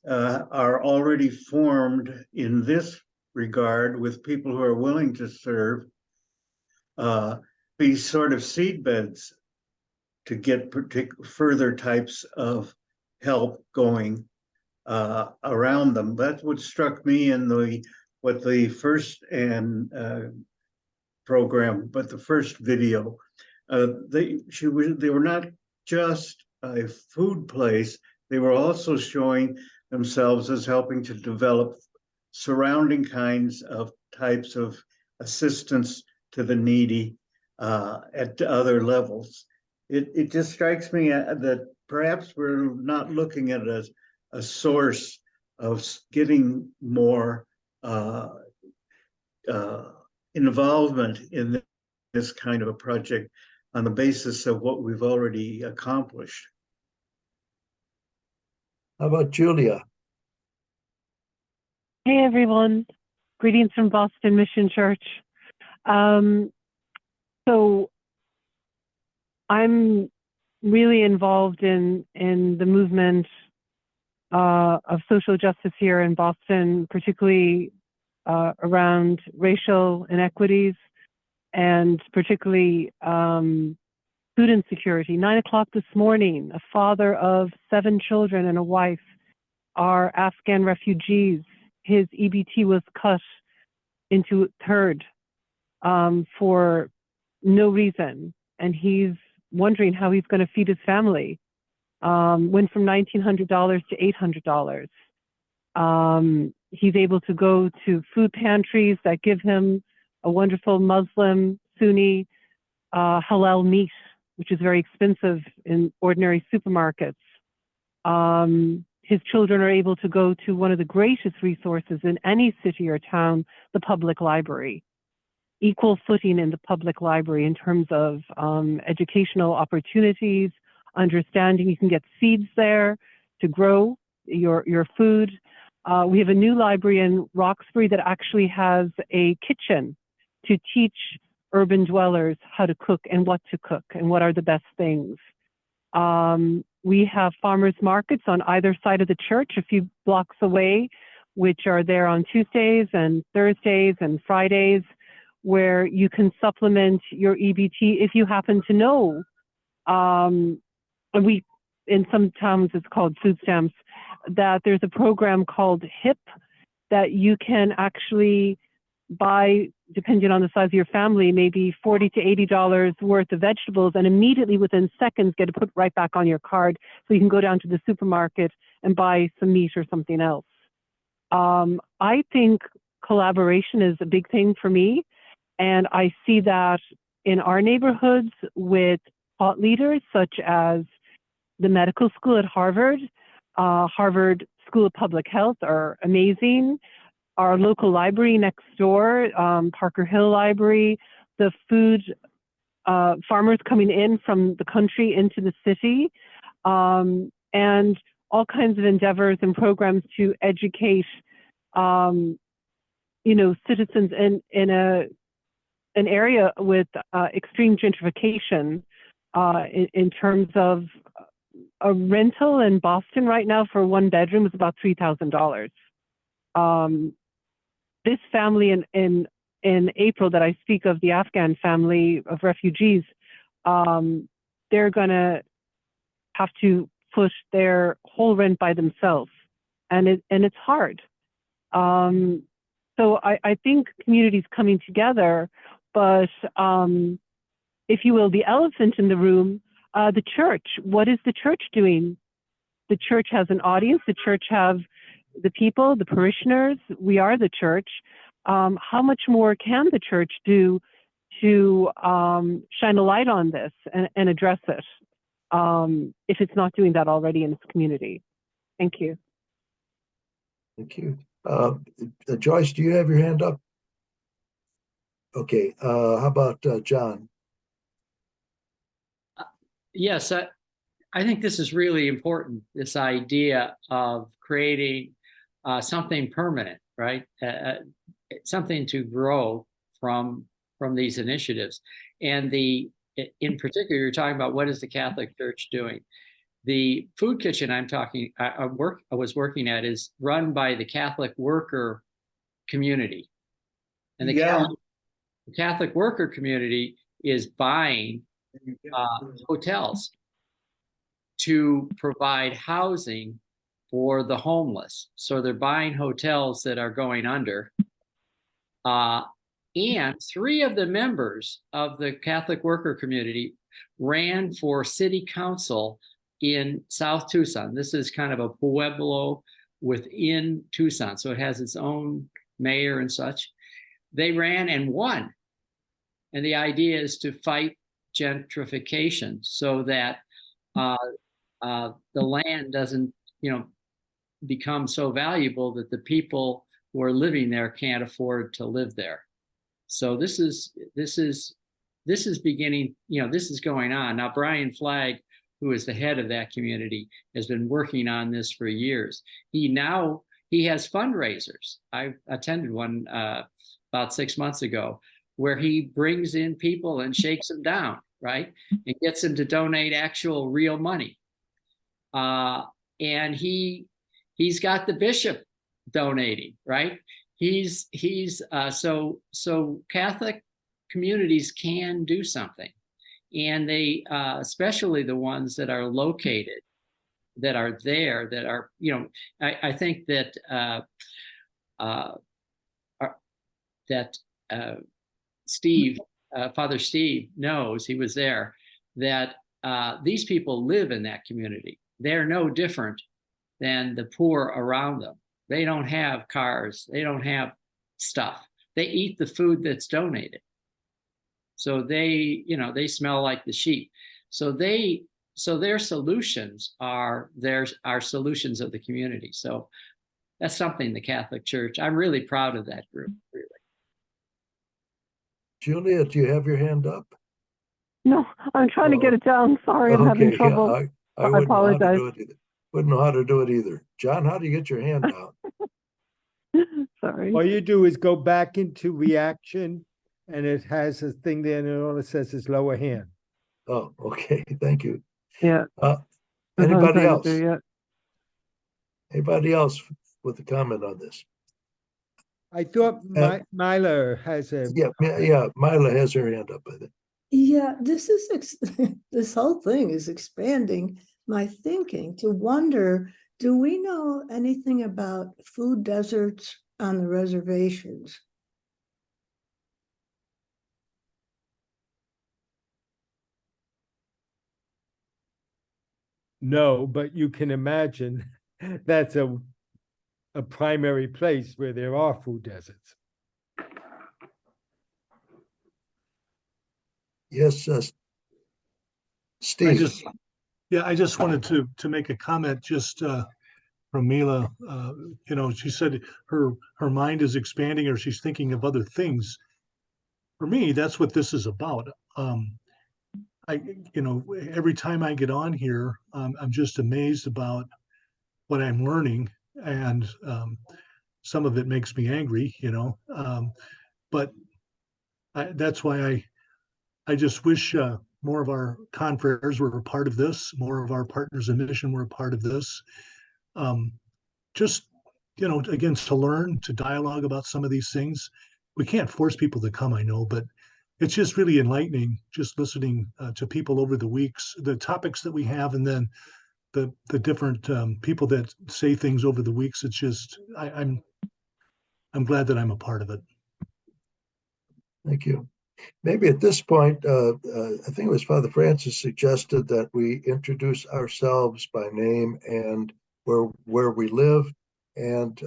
are already formed in this regard with people who are willing to serve be sort of seed beds to get further types of help going around them? That's what struck me in what the first program, but the first video. They were not just a food place, they were also showing themselves as helping to develop surrounding types of assistance to the needy at other levels. It just strikes me that perhaps we're not looking at a source of getting more involvement in this kind of a project on the basis of what we've already accomplished. How about Julia? Hey everyone, greetings from Boston Mission Church. So I'm really involved in the movement of social justice here in Boston, particularly around racial inequities and particularly food insecurity. 9 o'clock this morning, a father of 7 children and a wife are Afghan refugees. His EBT was cut into third for no reason, and he's wondering how he's going to feed his family. Went from $1,900 to $800. He's able to go to food pantries that give him a wonderful Muslim, Sunni, halal meat, which is very expensive in ordinary supermarkets. His children are able to go to one of the greatest resources in any city or town, the public library. Equal footing in the public library in terms of educational opportunities, understanding. You can get seeds there to grow your food. We have a new library in Roxbury that actually has a kitchen to teach urban dwellers how to cook and what to cook and what are the best things. We have farmers markets on either side of the church, a few blocks away, which are there on Tuesdays and Thursdays and Fridays, where you can supplement your EBT if you happen to know. In some towns it's called food stamps, that there's a program called HIP that you can actually buy, depending on the size of your family, maybe $40 to $80 worth of vegetables, and immediately within seconds get it put right back on your card, so you can go down to the supermarket and buy some meat or something else. I think collaboration is a big thing for me, and I see that in our neighborhoods with thought leaders such as the medical school at Harvard, Harvard School of Public Health are amazing. Our local library next door, Parker Hill Library, the food farmers coming in from the country into the city, and all kinds of endeavors and programs to educate, citizens in an area with extreme gentrification in terms of a rental in Boston right now for 1 bedroom is about $3,000. This family in April that I speak of, the Afghan family of refugees, they're gonna have to push their whole rent by themselves, and it's hard. So I think communities coming together, but if you will, the elephant in the room, the church. What is the church doing? The church has an audience. The church have the people, the parishioners. We are the church. How much more can the church do to shine a light on this and address it, if it's not doing that already in its community? Thank you. Thank you. Joyce, do you have your hand up? Okay, how about John? Yes, I think this is really important, this idea of creating something permanent, right? Something to grow from these initiatives. And in particular, you're talking about what is the Catholic Church doing? The food kitchen I was working at is run by the Catholic worker community. And the Catholic worker community is buying hotels to provide housing for the homeless. So they're buying hotels that are going under. And 3 of the members of the Catholic worker community ran for city council in South Tucson. This is kind of a pueblo within Tucson, so it has its own mayor and such. They ran and won. And the idea is to fight gentrification so that the land doesn't, become so valuable that the people who are living there can't afford to live there. So this is beginning, this is going on. Now, Brian Flagg, who is the head of that community, has been working on this for years. He has fundraisers. I attended one about 6 months ago, where he brings in people and shakes them down, right? And gets them to donate actual real money. And he's got the bishop donating, right? So Catholic communities can do something. And they, especially the ones that are located, that are there, that are, I think that Steve, Father Steve knows, he was there, that these people live in that community. They're no different than the poor around them. They don't have cars. They don't have stuff. They eat the food that's donated. So they smell like the sheep. So their solutions are solutions of the community. So that's something the Catholic Church, I'm really proud of that group, really. Julia, do you have your hand up? No, I'm trying to get it down. Sorry, I'm having trouble. I apologize. Wouldn't know how to do it either. John, how do you get your hand down? Sorry. All you do is go back into reaction, and it has a thing there, and all it says is lower hand. Oh, okay. Thank you. Yeah. Anybody else? Anybody else with a comment on this? I thought Myla has a... Yeah, Myla has her hand up, I think. Yeah, this whole thing is expanding my thinking to wonder, do we know anything about food deserts on the reservations? No, but you can imagine that's a primary place where there are food deserts. Yes, Steve. I just wanted to make a comment just from Mila. She said her mind is expanding, or she's thinking of other things. For me, that's what this is about. Every time I get on here, I'm just amazed about what I'm learning, and some of it makes me angry, but that's why I just wish more of our confreres were a part of this, more of our partners in mission were a part of this. Just, again, to learn, to dialogue about some of these things. We can't force people to come, I know, but it's just really enlightening just listening to people over the weeks, the topics that we have, and then the different people that say things over the weeks. It's just, I'm glad that I'm a part of it. Thank you. Maybe at this point, I think it was Father Francis suggested that we introduce ourselves by name and where we live and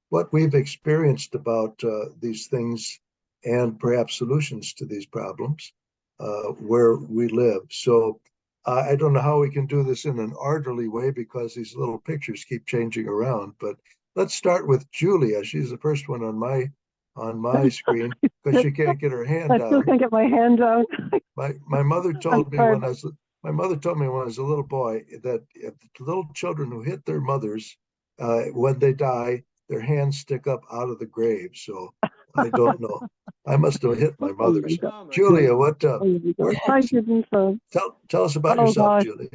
what we've experienced about these things and perhaps solutions to these problems where we live. So I don't know how we can do this in an orderly way because these little pictures keep changing around, but let's start with Julia. She's the first one on my screen because she can't get her hand I still down. can't get my hand down. My mother told me when I was a little boy that if little children who hit their mothers, when they die, their hands stick up out of the grave. So I don't know. I must have hit my mother's. Julia, what? I didn't. Tell us about Oh, yourself, gosh. Julia.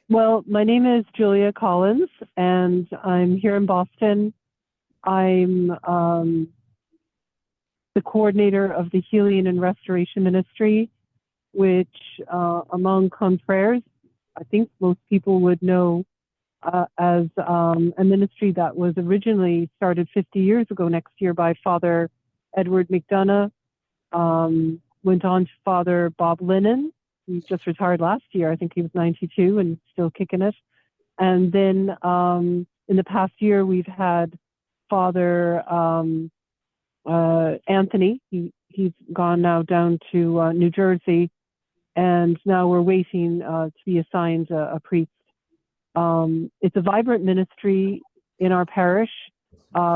Well, my name is Julia Collins, and I'm here in Boston. I'm the coordinator of the Healing and Restoration Ministry, which among confreres, I think most people would know as a ministry that was originally started 50 years ago next year by Father Edward McDonough, went on to Father Bob Lennon. He just retired last year. I think he was 92 and still kicking it. And then in the past year, we've had Father Anthony. He's gone now down to New Jersey, and now we're waiting to be assigned a priest. It's a vibrant ministry in our parish.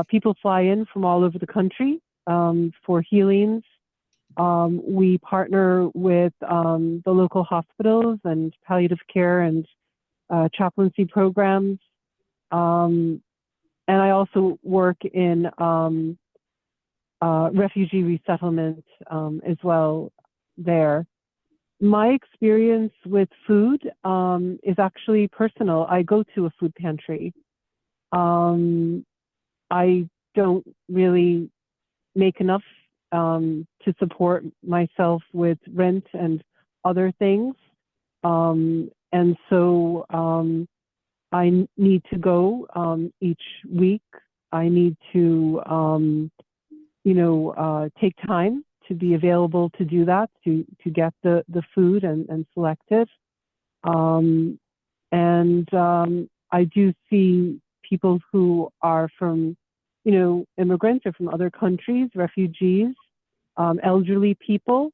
People fly in from all over the country for healings. We partner with the local hospitals and palliative care and chaplaincy programs. And I also work in refugee resettlement as well there. My experience with food is actually personal. I go to a food pantry. I don't really make enough to support myself with rent and other things. And so I need to go each week. I need to, take time to be available to do that, to get the food and select it. I do see people who are from, immigrants or from other countries, refugees, elderly people.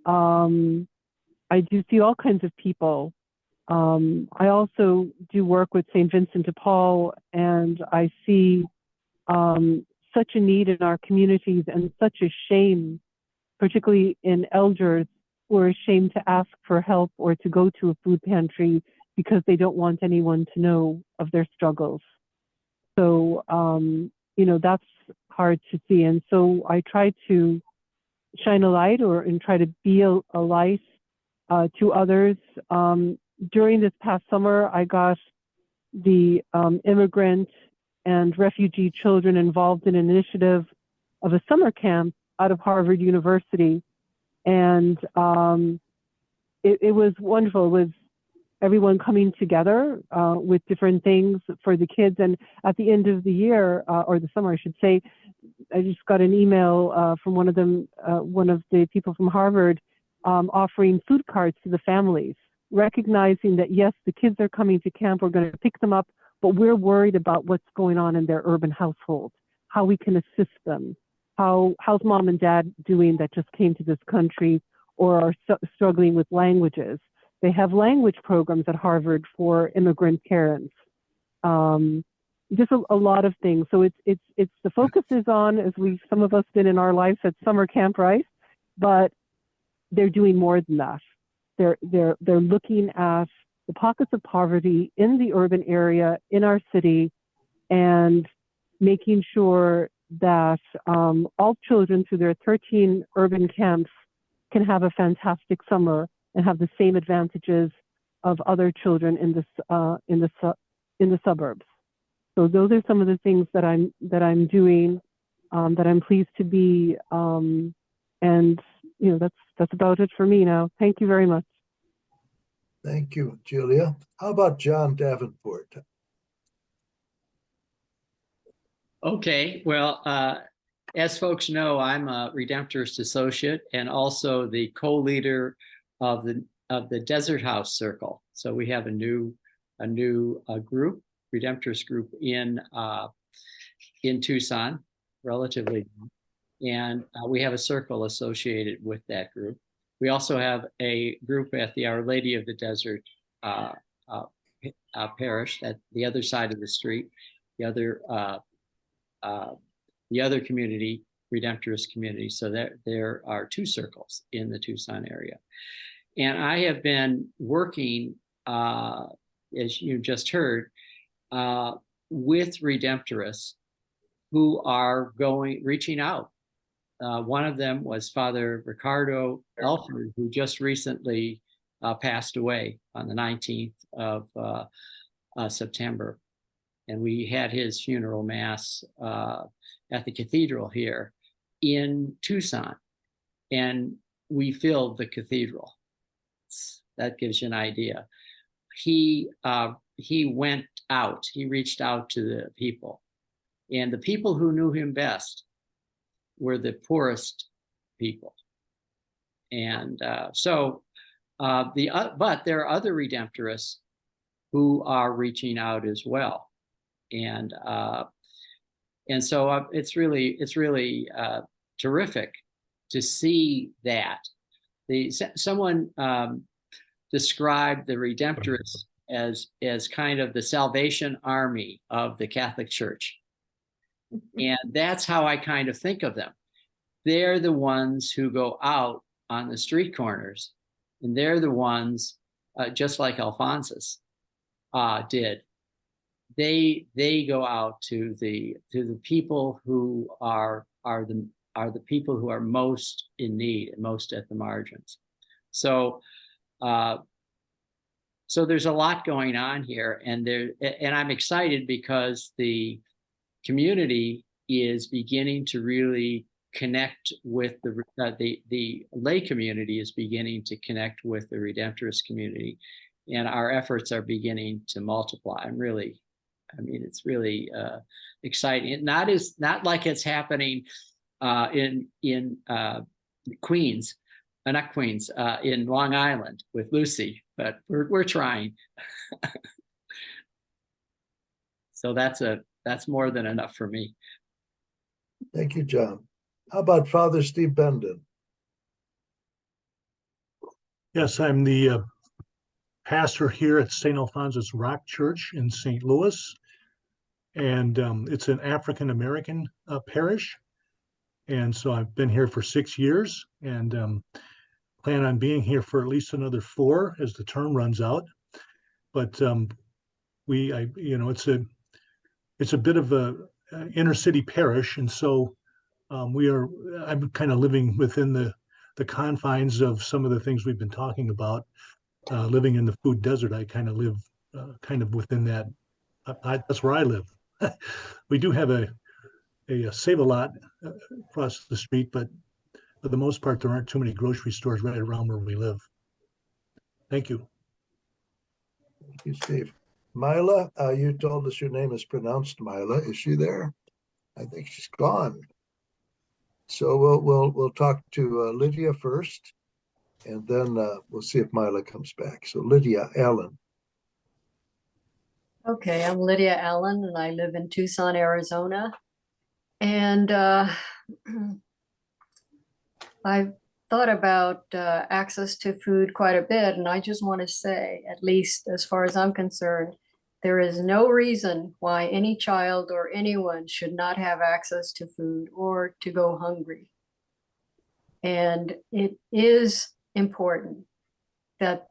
I do see all kinds of people. I also do work with St. Vincent de Paul, and I see such a need in our communities and such a shame, particularly in elders who are ashamed to ask for help or to go to a food pantry because they don't want anyone to know of their struggles. So, that's hard to see. And so I try to shine a light and try to be a light to others. During this past summer, I got the immigrant and refugee children involved in an initiative of a summer camp out of Harvard University. And it was wonderful. It was everyone coming together with different things for the kids. And at the end of the year, or the summer, I should say, I just got an email from one of the people from Harvard offering food cards to the families, recognizing that, yes, the kids are coming to camp, we're going to pick them up, but we're worried about what's going on in their urban household, how we can assist them. How's mom and dad doing that just came to this country or are struggling with languages? They have language programs at Harvard for immigrant parents. Just a lot of things. So it's the focus is on, as some of us did in our lives at summer camp, right? But they're doing more than that. They're looking at the pockets of poverty in the urban area, in our city, and making sure that all children through their 13 urban camps can have a fantastic summer and have the same advantages of other children in the suburbs. So those are some of the things that I'm doing, that I'm pleased to be, and that's about it for me now. Thank you very much. Thank you, Julia. How about John Davenport? Okay, well, as folks know, I'm a Redemptorist Associate and also the co-leader of the Desert House Circle. So we have a new group, Redemptorist group in Tucson, relatively new. And we have a circle associated with that group. We also have a group at the Our Lady of the Desert parish at the other side of the street, the other community, Redemptorist community. So there are two circles in the Tucson area. And I have been working, as you just heard, with Redemptorists who are reaching out. One of them was Father Ricardo Elford, who just recently passed away on the 19th of September. And we had his funeral mass at the cathedral here in Tucson. And we filled the cathedral. That gives you an idea. He went out, he reached out to the people. And the people who knew him best were the poorest people. And but there are other Redemptorists who are reaching out as well. And so it's really terrific to see that. Someone described the Redemptorists as kind of the Salvation Army of the Catholic Church. And that's how I kind of think of them. They're the ones who go out on the street corners, and they're the ones, just like Alphonsus did. They go out to the people who are the people who are most in need and most at the margins. So there's a lot going on here, and I'm excited because the community is beginning to really connect with the lay community is beginning to connect with the Redemptorist community, and our efforts are beginning to multiply. It's really exciting. Not like it's happening in Queens, not Queens, in Long Island with Lucy, but we're trying. So that's more than enough for me. Thank you, John. How about Father Steve Bendon? Yes, I'm the pastor here at St. Alphonsus Rock Church in St. Louis. And it's an African-American parish. And so I've been here for 6 years and plan on being here for at least another 4 as the term runs out. But it's a bit of a inner city parish. And so I'm kind of living within the confines of some of the things we've been talking about. Living in the food desert, I kind of live kind of within that. That's where I live. We do have a Save-A-Lot across the street, but for the most part, there aren't too many grocery stores right around where we live. Thank you. Thank you, Steve. Mila, you told us your name is pronounced Mila. Is she there? I think she's gone. So we'll talk to Lydia first, and then we'll see if Mila comes back. So Lydia Allen. Okay, I'm Lydia Allen, and I live in Tucson, Arizona. And I've thought about access to food quite a bit, and I just want to say, at least as far as I'm concerned, there is no reason why any child or anyone should not have access to food or to go hungry. And it is important that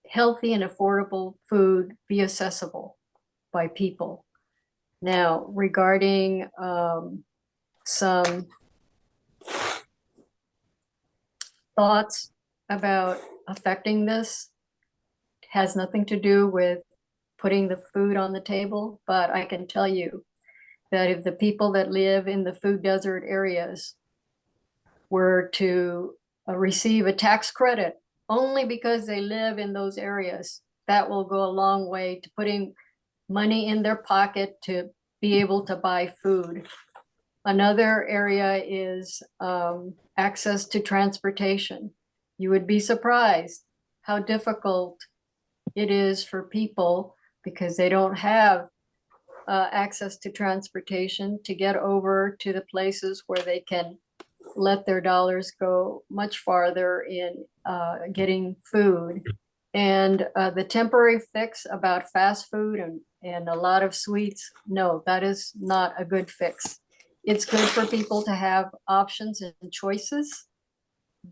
healthy and affordable food be accessible by people. Now, regarding some thoughts about affecting this. It has nothing to do with putting the food on the table, but I can tell you that if the people that live in the food desert areas were to receive a tax credit only because they live in those areas, that will go a long way to putting money in their pocket to be able to buy food. Another area is access to transportation. You would be surprised how difficult it is for people, because they don't have access to transportation, to get over to the places where they can let their dollars go much farther in getting food. And the temporary fix about fast food and a lot of sweets, no, that is not a good fix. It's good for people to have options and choices,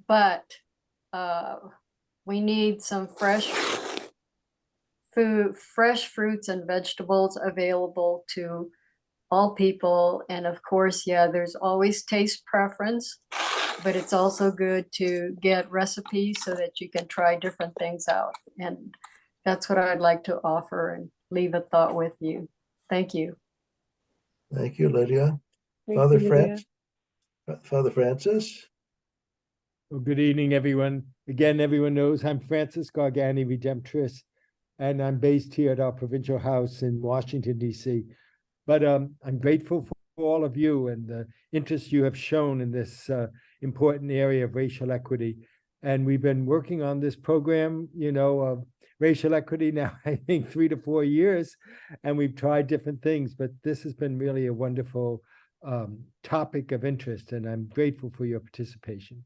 but we need some fresh fruits and vegetables available to all people. And of course, yeah, there's always taste preference, but it's also good to get recipes so that you can try different things out. And that's what I'd like to offer and leave a thought with you. Thank you. Thank you, Lydia. Thank Father you, Lydia. Father Francis. Well, good evening, everyone. Again, everyone knows I'm Francis Gargani, Redemptorist, and I'm based here at our provincial house in Washington, D.C. But I'm grateful for all of you and the interest you have shown in this important area of racial equity. And we've been working on this program, of racial equity now, I think 3 to 4 years, and we've tried different things, but this has been really a wonderful topic of interest, and I'm grateful for your participation.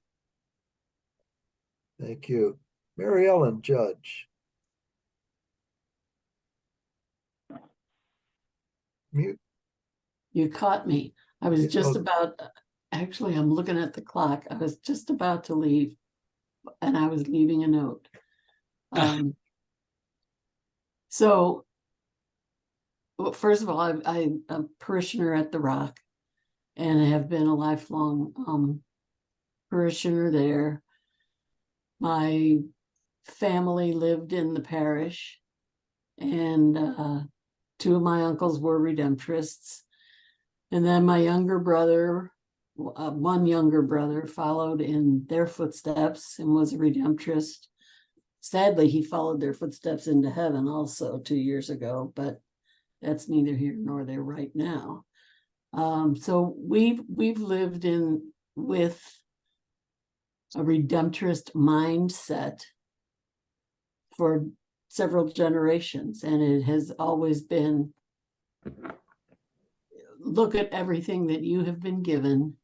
Thank you. Mary Ellen Judge. Mute. You caught me. I was just about, actually, I'm looking at the clock. I was just about to leave, and I was leaving a note. So, well, first of all, I'm a parishioner at the Rock, and I have been a lifelong parishioner there. My family lived in the parish, and 2 of my uncles were Redemptorists. And then my younger brother, one younger brother, followed in their footsteps and was a Redemptorist. Sadly, he followed their footsteps into heaven also 2 years ago, but that's neither here nor there right now. So we've lived with a Redemptorist mindset for several generations, and it has always been, look at everything that you have been given,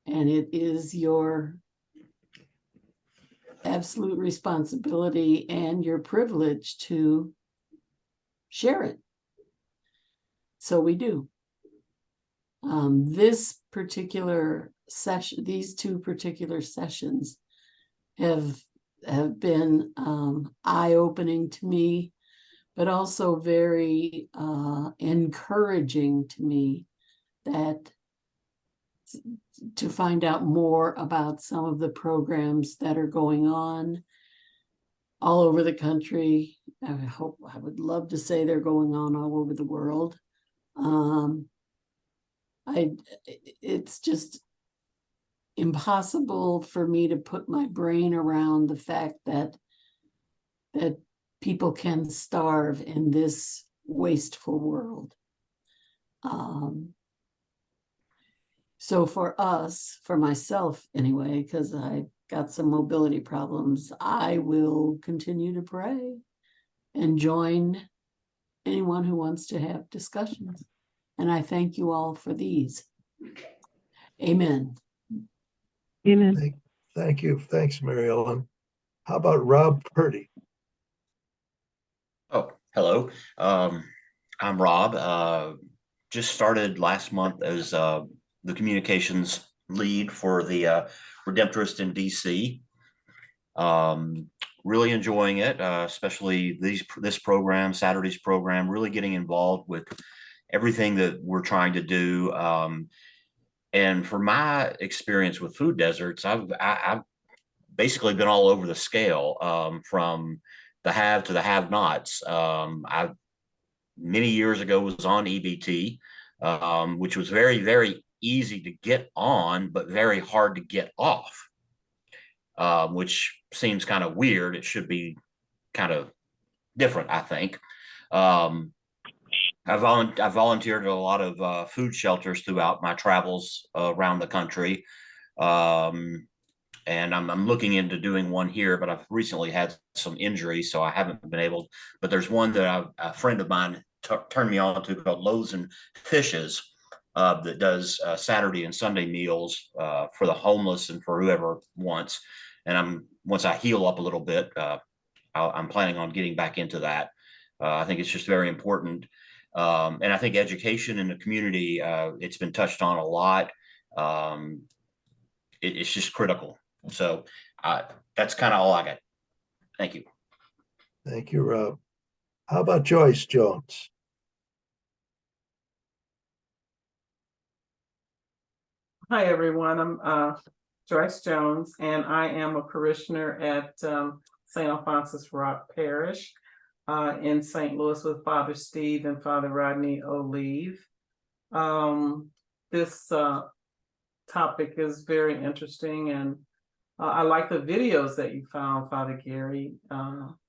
and it is your absolute responsibility and your privilege to share it. So we do. This particular session, these 2 particular sessions have been eye-opening to me, but also very encouraging to me, that to find out more about some of the programs that are going on all over the country. I would love to say they're going on all over the world. It's just impossible for me to put my brain around the fact that people can starve in this wasteful world. So for us, for myself anyway, because I got some mobility problems, I will continue to pray and join anyone who wants to have discussions. And I thank you all for these. Amen. Amen. Thank you. Thanks, Mary Ellen. How about Rob Purdy? Oh, hello. I'm Rob. Just started last month as the communications lead for the Redemptorist in DC. Really enjoying it, especially this program, Saturday's program, really getting involved with everything that we're trying to do. And for my experience with food deserts, basically been all over the scale, from the have to the have-nots. I many years ago was on EBT, which was very, very easy to get on, but very hard to get off, which seems kind of weird. It should be kind of different, I think. I volunteered at a lot of food shelters throughout my travels around the country. And I'm looking into doing one here, but I've recently had some injuries, so I haven't been able. But there's one that a friend of mine turned me on to called Loaves and Fishes, that does Saturday and Sunday meals for the homeless and for whoever wants. And once I heal up a little bit, I'm planning on getting back into that. I think it's just very important. And I think education in the community, it's been touched on a lot. It's just critical. So that's kind of all I got. Thank you. Thank you, Rob. How about Joyce Jones? Hi, everyone. I'm Joyce Jones, and I am a parishioner at St. Alphonsus Rock Parish in St. Louis with Father Steve and Father Rodney Olive. This topic is very interesting, and I like the videos that you found, Father Gary.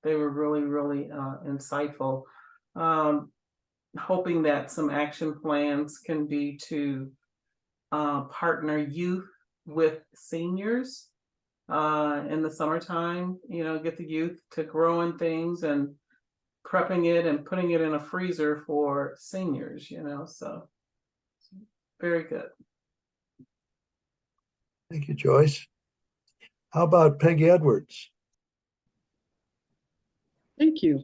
They were really, really insightful. Hoping that some action plans can be to partner youth with seniors in the summertime, get the youth to growing things and prepping it and putting it in a freezer for seniors, so very good. Thank you, Joyce. How about Peggy Edwards? Thank you.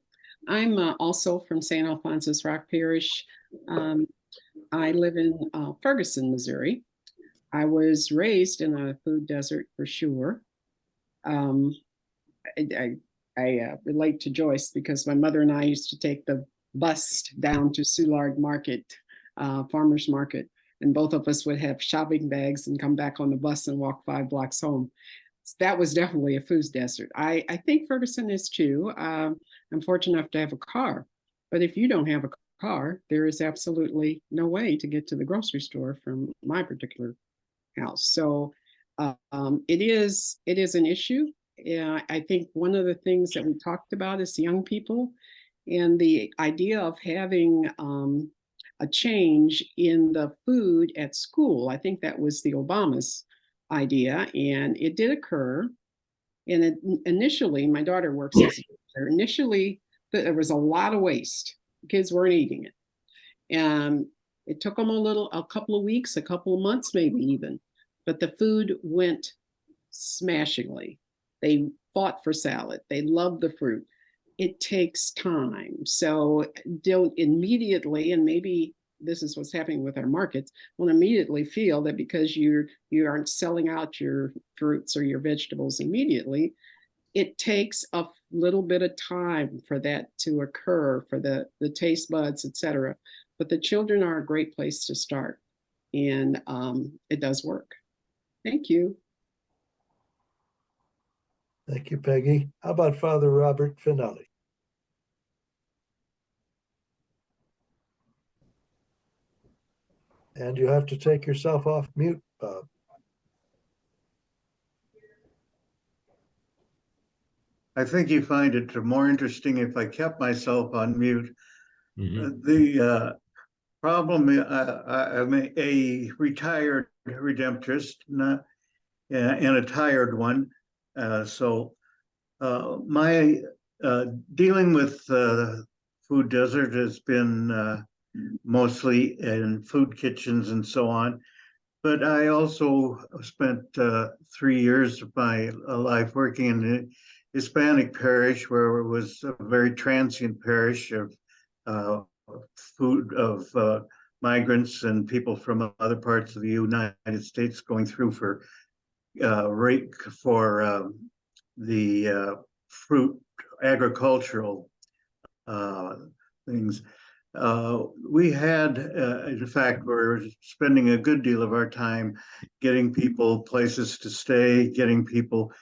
I'm also from St. Alphonsus Rock Parish. I live in Ferguson, Missouri. I was raised in a food desert for sure. I relate to Joyce because my mother and I used to take the bus down to Soulard Market, farmer's market, and both of us would have shopping bags and come back on the bus and walk 5 blocks home. So that was definitely a food desert. I think Ferguson is too. I'm fortunate enough to have a car, but if you don't have a car, there is absolutely no way to get to the grocery store from my particular house. So it is an issue. I think one of the things that we talked about is young people and the idea of having a change in the food at school. I think that was the Obama's idea, and it did occur. And initially, my daughter works as a teacher. Initially, there was a lot of waste. Kids weren't eating it. And it took them a couple of weeks, a couple of months, maybe even. But the food went smashingly. They fought for salad. They loved the fruit. It takes time. So don't immediately, and maybe this is what's happening with our markets, will immediately feel that because you aren't selling out your fruits or your vegetables immediately, it takes a little bit of time for that to occur, for the taste buds, etc. But the children are a great place to start, and it does work. Thank you. Thank you, Peggy. How about Father Robert Finelli? And you have to take yourself off mute, Bob. I think you find it more interesting if I kept myself on mute. The problem, I'm a retired Redemptorist, and a tired one. So my dealing with food desert has been mostly in food kitchens and so on. But I also spent 3 years of my life working in the Hispanic parish, where it was a very transient parish of migrants and people from other parts of the United States going through for the fruit agricultural things. We had, in fact, we're spending a good deal of our time getting people places to stay, getting people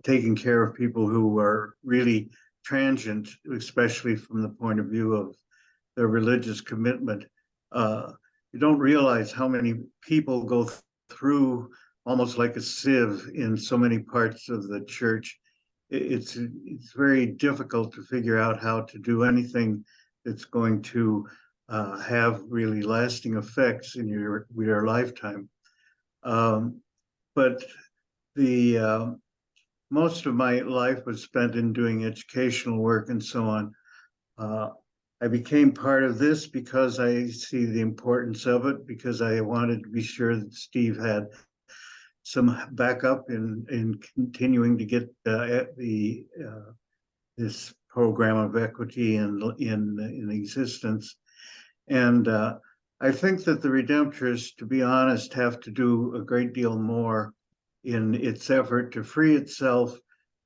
taking care of people who are really transient, especially from the point of view of their religious commitment. You don't realize how many people go through almost like a sieve in so many parts of the church. It's very difficult to figure out how to do anything that's going to have really lasting effects in your lifetime. But the most of my life was spent in doing educational work and so on. I became part of this because I see the importance of it, because I wanted to be sure that Steve had some backup in continuing to get this program of equity in existence. And I think that the Redemptorists, to be honest, have to do a great deal more in its effort to free itself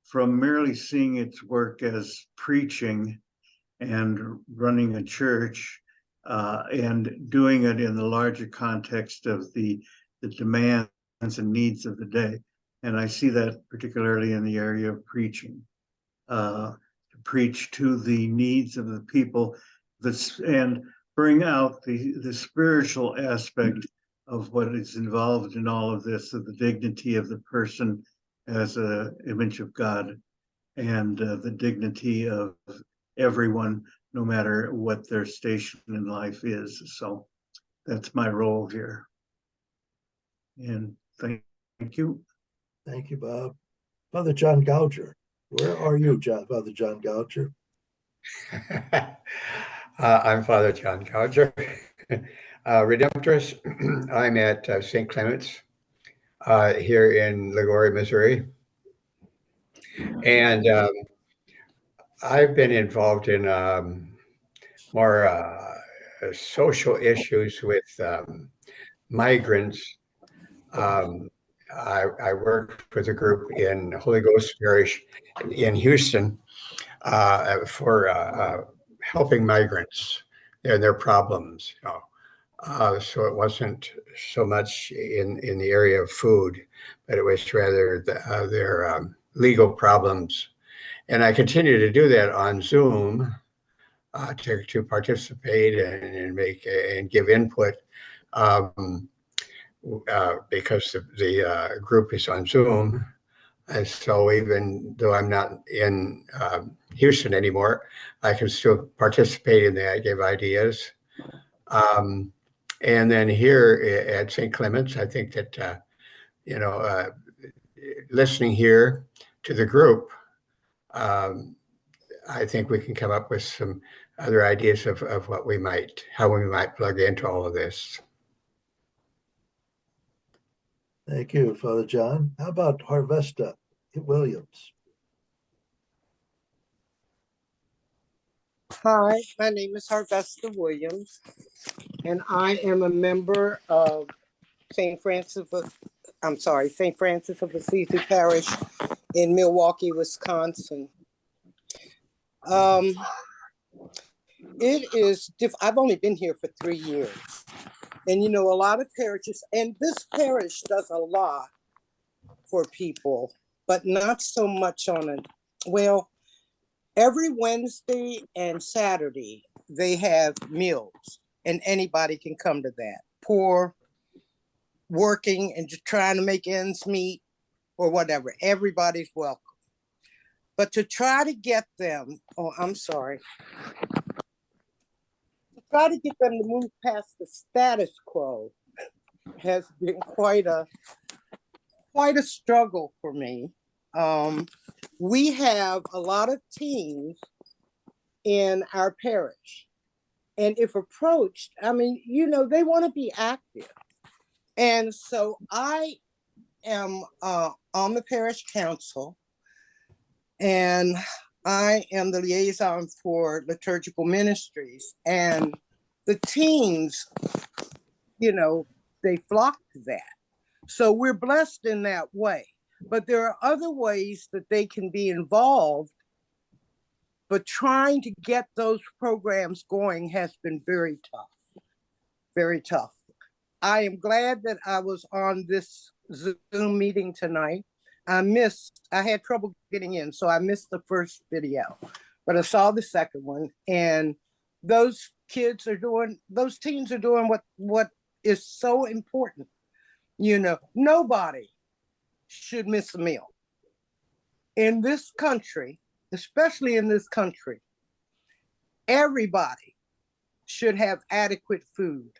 from merely seeing its work as preaching and running a church, and doing it in the larger context of the demands and needs of the day. And I see that particularly in the area of preaching, to preach to the needs of the people, and bring out the spiritual aspect of what is involved in all of this, of the dignity of the person as an image of God, and the dignity of everyone, no matter what their station in life is. So that's my role here. And thank you. Thank you, Bob. Father John Gouger, where are you, Father John Gouger? I'm Father John Gouger, Redemptorist. I'm at St. Clement's here in Liguori, Missouri. And I've been involved in more social issues with migrants. I worked with a group in Holy Ghost Parish in Houston for helping migrants and their problems. So it wasn't so much in the area of food, but it was rather their legal problems. And I continue to do that on Zoom to participate and make and give input because the group is on Zoom. And so even though I'm not in Houston anymore, I can still participate in that, give ideas. And then here at St. Clement's, I think that, listening here to the group, I think we can come up with some other ideas of how we might plug into all of this. Thank you, Father John. How about Harvesta Williams? Hi, my name is Harvesta Williams, and I am a member of St. Francis of Assisi Parish in Milwaukee, Wisconsin. It is I've only been here for 3 years, and a lot of parishes, and this parish does a lot for people, but not so much on it. Well, every Wednesday and Saturday, they have meals, and anybody can come to that. Poor, working, and just trying to make ends meet, or whatever. Everybody's welcome. But to try to get them, to try to get them to move past the status quo has been quite a struggle for me. We have a lot of teens in our parish, and if approached, they want to be active. And so I am on the parish council, and I am the liaison for liturgical ministries. And the teens, they flock to that. So we're blessed in that way. But there are other ways that they can be involved, but trying to get those programs going has been very tough, very tough. I am glad that I was on this Zoom meeting tonight, I had trouble getting in, so I missed the first video, but I saw the second one, and those teens are doing what is so important. You know, nobody should miss a meal. In this country, especially in this country, everybody should have adequate food.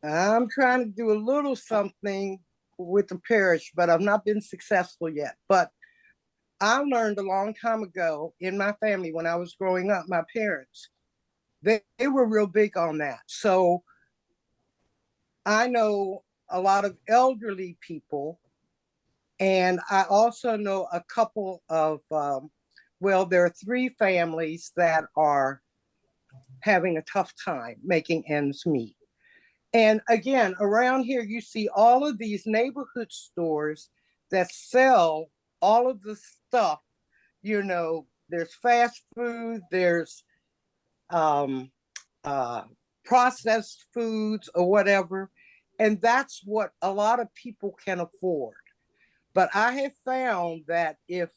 I'm trying to do a little something with the parish, but I've not been successful yet. But I learned a long time ago in my family when I was growing up, my parents, they were real big on that. So I know a lot of elderly people, and I also know a couple of, there are 3 families that are having a tough time making ends meet. And again, around here, you see all of these neighborhood stores that sell all of the stuff. You know, there's fast food, there's processed foods or whatever. And that's what a lot of people can afford. But I have found that if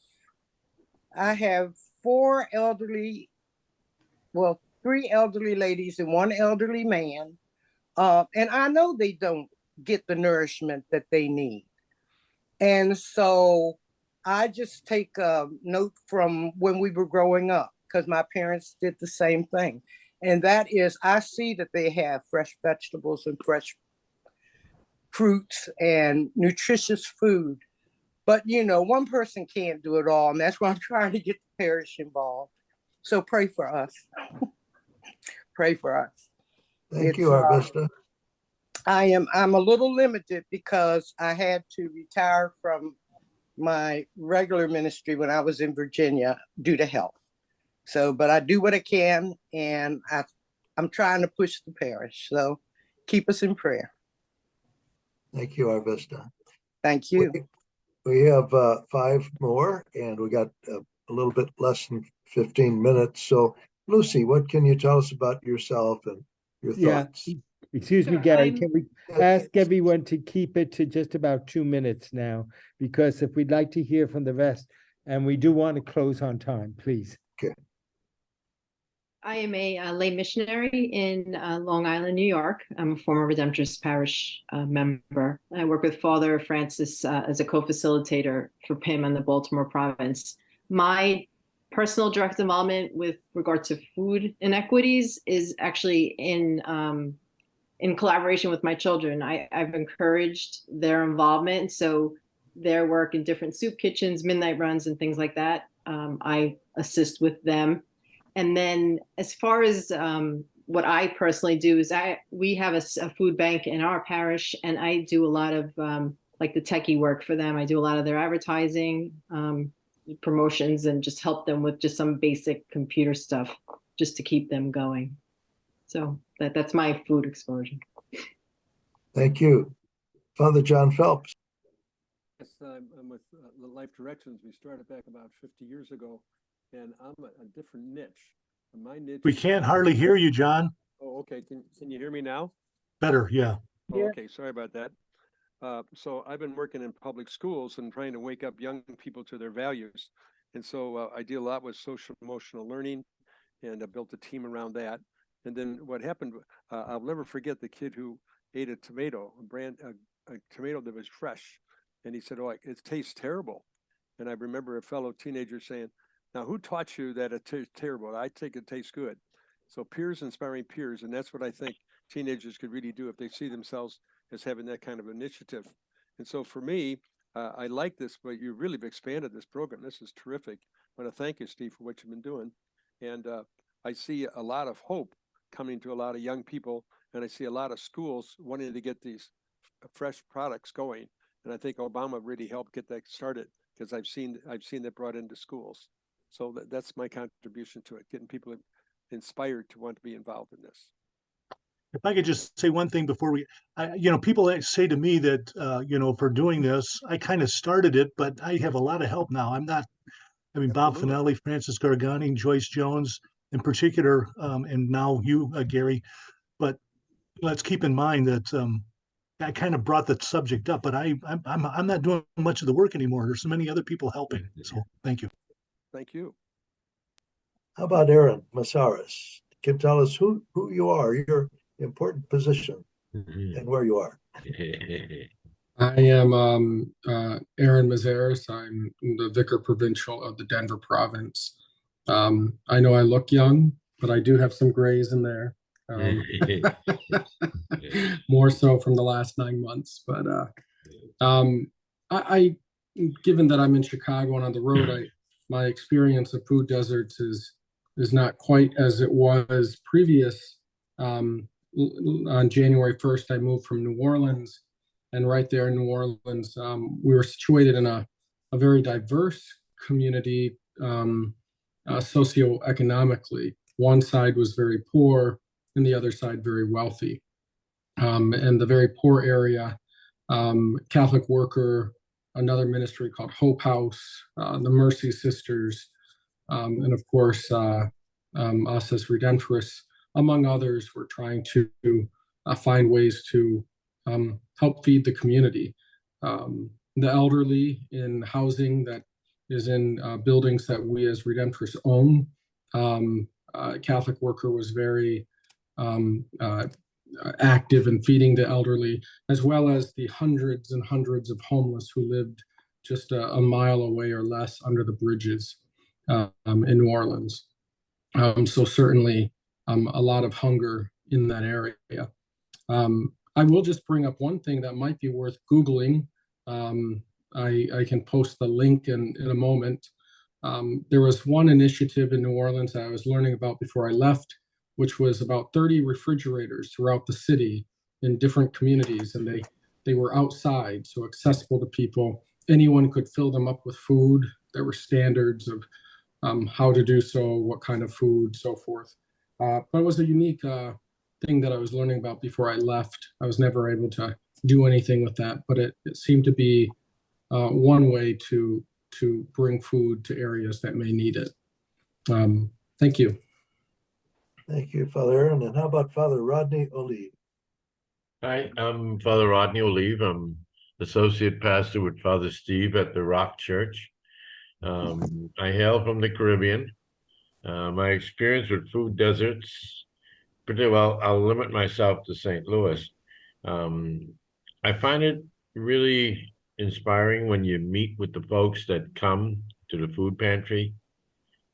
I have 3 elderly ladies and 1 elderly man, and I know they don't get the nourishment that they need. And so I just take a note from when we were growing up, because my parents did the same thing. And that is, I see that they have fresh vegetables and fresh fruits and nutritious food. But, you know, one person can't do it all. And that's why I'm trying to get the parish involved. So pray for us. Pray for us. Thank you, Arvesta. I'm a little limited because I had to retire from my regular ministry when I was in Virginia due to health. So, but I do what I can, and I'm trying to push the parish. So keep us in prayer. Thank you, Arvesta. Thank you. We have 5 more, and we got a little bit less than 15 minutes. So, Lucy, what can you tell us about yourself and your thoughts? Excuse me, Gary, can we ask everyone to keep it to just about 2 minutes now? Because if we'd like to hear from the rest, and we do want to close on time, please. Okay. I am a lay missionary in Long Island, New York. I'm a former Redemptorist Parish member. I work with Father Francis as a co-facilitator for PIM in the Baltimore province. My personal direct involvement with regard to food inequities is actually in collaboration with my children. I've encouraged their involvement. So their work in different soup kitchens, midnight runs, and things like that, I assist with them. And then as far as what I personally do is we have a food bank in our parish, and I do a lot of like the techie work for them. I do a lot of their advertising, promotions, and just help them with just some basic computer stuff just to keep them going. So that's my food exposure. Thank you. Father John Phelps. Yes, I'm with Life Directions. We started back about 50 years ago, and I'm a different niche. My niche. We can't hardly hear you, John. Oh, okay. Can you hear me now? Better, yeah. Oh, okay, sorry about that. So I've been working in public schools and trying to wake up young people to their values. And so I deal a lot with social emotional learning, and I built a team around that. And then what happened, I'll never forget the kid who ate a tomato, a tomato that was fresh. And he said, "Oh, it tastes terrible." And I remember a fellow teenager saying, "Now, who taught you that it tastes terrible? I think it tastes good." So peers inspiring peers. And that's what I think teenagers could really do if they see themselves as having that kind of initiative. And so for me, I like this, but you really have expanded this program. This is terrific. I want to thank you, Steve, for what you've been doing. And I see a lot of hope coming to a lot of young people. And I see a lot of schools wanting to get these fresh products going. And I think Obama really helped get that started, because I've seen that brought into schools. So that's my contribution to it, getting people inspired to want to be involved in this. If I could just say one thing before people say to me that, for doing this, I kind of started it, but I have a lot of help now. Bob Finelli, Francis Gargani, Joyce Jones in particular, and now you, Gary. But let's keep in mind that I kind of brought the subject up, but I'm not doing much of the work anymore. There's so many other people helping. So thank you. Thank you. How about Aaron Masaris? Can tell us who you are, your important position, and where you are. I am Aaron Mazaris. I'm the Vicar Provincial of the Denver Province. I know I look young, but I do have some grays in there. More so from the last 9 months. But I given that I'm in Chicago and on the road, my experience of food deserts is not quite as it was previous. On January 1st, I moved from New Orleans, and right there in New Orleans, we were situated in a very diverse community socioeconomically. One side was very poor, and the other side very wealthy. And the very poor area, Catholic Worker, another ministry called Hope House, the Mercy Sisters, and of course, us as Redemptorists, among others, were trying to find ways to help feed the community. The elderly in housing that is in buildings that we as Redemptorists own. Catholic Worker was very active in feeding the elderly, as well as the hundreds and hundreds of homeless who lived just a mile away or less under the bridges in New Orleans. So certainly a lot of hunger in that area. I will just bring up one thing that might be worth Googling. I can post the link in a moment. There was one initiative in New Orleans that I was learning about before I left, which was about 30 refrigerators throughout the city in different communities, and they were outside, so accessible to people. Anyone could fill them up with food. There were standards of how to do so, what kind of food, so forth. But it was a unique thing that I was learning about before I left. I was never able to do anything with that, but it seemed to be one way to bring food to areas that may need it. Thank you. Thank you, Father Aaron. And how about Father Rodney Olive? Hi, I'm Father Rodney Olive. I'm associate pastor with Father Steve at the Rock Church. I hail from the Caribbean. My experience with food deserts, particularly, well, I'll limit myself to St. Louis. I find it really inspiring when you meet with the folks that come to the food pantry.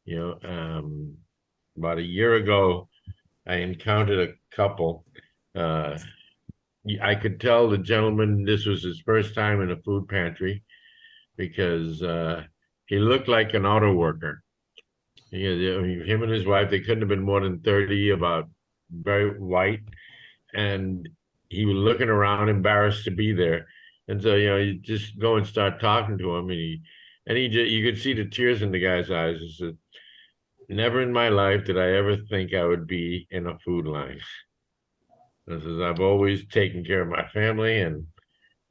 You know, about a year ago, I encountered a couple. I could tell the gentleman this was his first time in a food pantry because he looked like an auto worker. Him and his wife, they couldn't have been more than 30, about very white, and he was looking around, embarrassed to be there. And so, you know, you just go and start talking to him, and you could see the tears in the guy's eyes. He said, "Never in my life did I ever think I would be in a food line. This is, I've always taken care of my family, and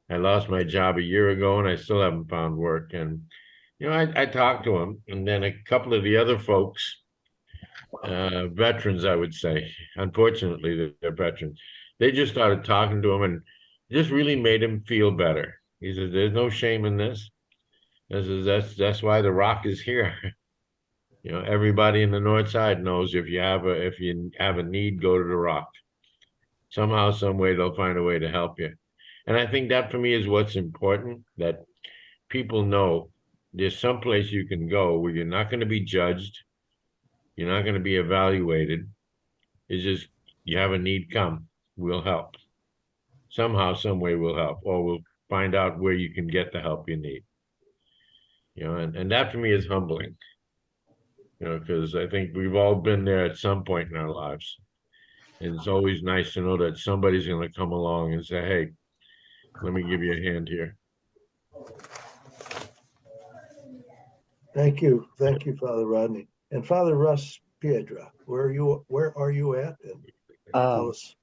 I lost my job a year ago, and I still haven't found work." And you know, I talked to him, and then a couple of the other folks, veterans, I would say, unfortunately, they're veterans. They just started talking to him, and just really made him feel better. He says, "There's no shame in this. That's why the Rock is here." You know, everybody in the North Side knows if you have a need, go to the Rock. Somehow, some way, they'll find a way to help you. And I think that for me is what's important, that people know there's some place you can go where you're not going to be judged. You're not going to be evaluated. It's just, you have a need, come, we'll help. Somehow, some way we'll help, or we'll find out where you can get the help you need. You know, and that for me is humbling. You know, because I think we've all been there at some point in our lives. And it's always nice to know that somebody's going to come along and say, "Hey, let me give you a hand here." Thank you, Father Rodney. And Father Russ Piedra, where are you at? And tell us.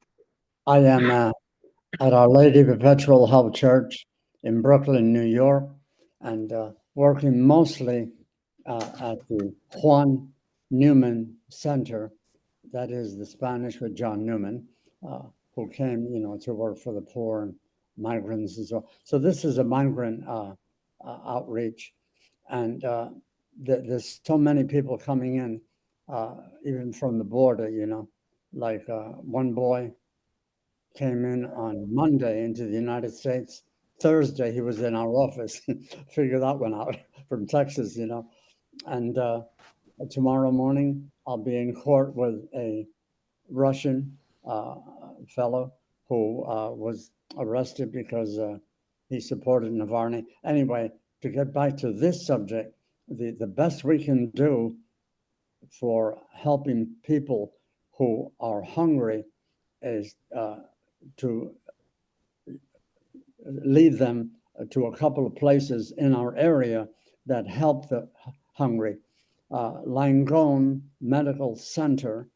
I am at Our Lady Perpetual Help Church in Brooklyn, New York, and working mostly at the Juan Newman Center. That is the Spanish with John Newman, who came, you know, to work for the poor and migrants as well. So this is a migrant outreach, and there's so many people coming in, even from the border. Like one boy came in on Monday into the United States. Thursday he was in our office. Figure that one out from Texas, and tomorrow morning I'll be in court with a Russian fellow who was arrested because he supported Navalny. Anyway, to get back to this subject, the best we can do for helping people who are hungry is to lead them to a couple of places in our area that help the hungry. Langone Medical Center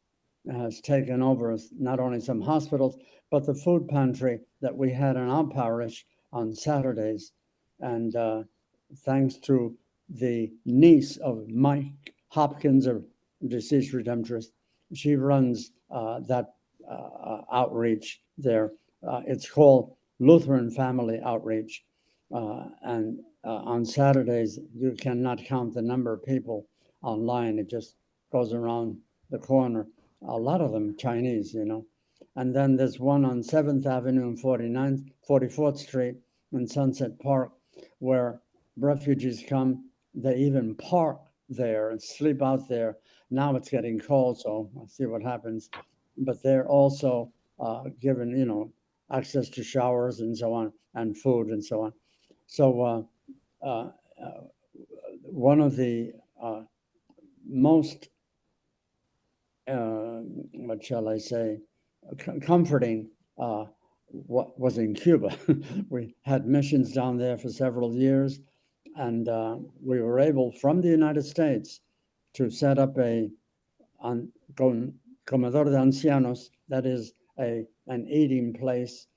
has taken over not only some hospitals, but the food pantry that we had in our parish on Saturdays. And thanks to the niece of Mike Hopkins, a deceased Redemptorist, she runs that outreach there. It's called Lutheran Family Outreach. And on Saturdays, you cannot count the number of people online. It just goes around the corner. A lot of them Chinese, And then there's one on 7th Avenue and 44th Street in Sunset Park, where refugees come. They even park there and sleep out there. Now it's getting cold, so I'll see what happens. But they're also given, access to showers and so on, and food and so on. So one of the most, what shall I say, comforting what was in Cuba. We had missions down there for several years, and we were able from the United States to set up Comedor de Ancianos, that is an eating place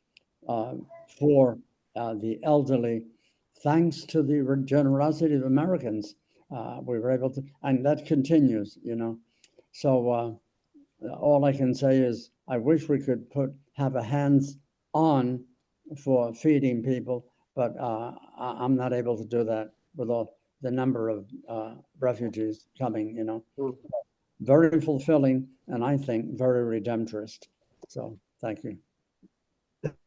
for the elderly, thanks to the generosity of Americans. We were able to, and that continues, So all I can say is I wish we could have a hands-on for feeding people, but I'm not able to do that with all the number of refugees coming, Very fulfilling, and I think very redemptorist. So thank you.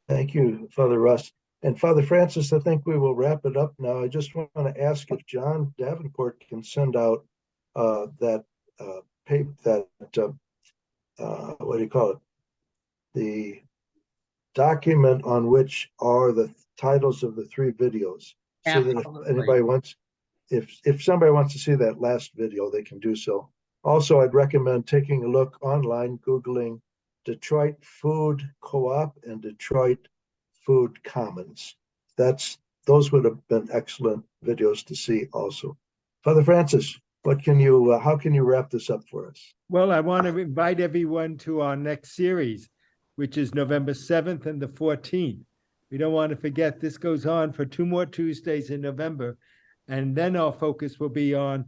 Thank you, Father Russ. And Father Francis, I think we will wrap it up now. I just want to ask if John Davenport can send out that paper, what do you call it? The document on which are the titles of the 3 videos. So that if anybody wants, if somebody wants to see that last video, they can do so. Also, I'd recommend taking a look online, Googling Detroit Food Co-op and Detroit Food Commons. Those would have been excellent videos to see also. Father Francis, how can you wrap this up for us? Well, I want to invite everyone to our next series, which is November 7th and the 14th. We don't want to forget this goes on for 2 more Tuesdays in November. And then our focus will be on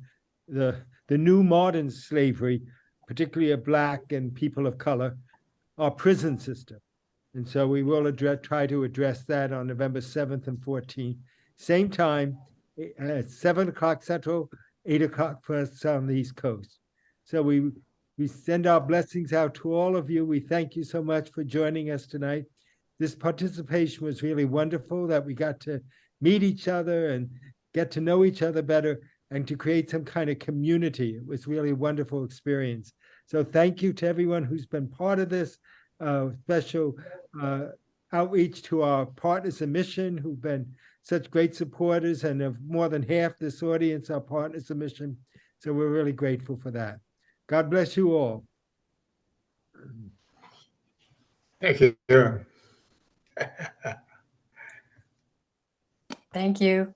the new modern slavery, particularly of Black and people of color, our prison system. And so we will try to address that on November 7th and 14th. Same time, 7 o'clock Central, 8 o'clock for us on the East Coast. So we send our blessings out to all of you. We thank you so much for joining us tonight. This participation was really wonderful, that we got to meet each other and get to know each other better and to create some kind of community. It was really a wonderful experience. So thank you to everyone who's been part of this special outreach to our partners in mission who've been such great supporters, and of more than half this audience are partners in mission. So we're really grateful for that. God bless you all. Thank you. Thank you.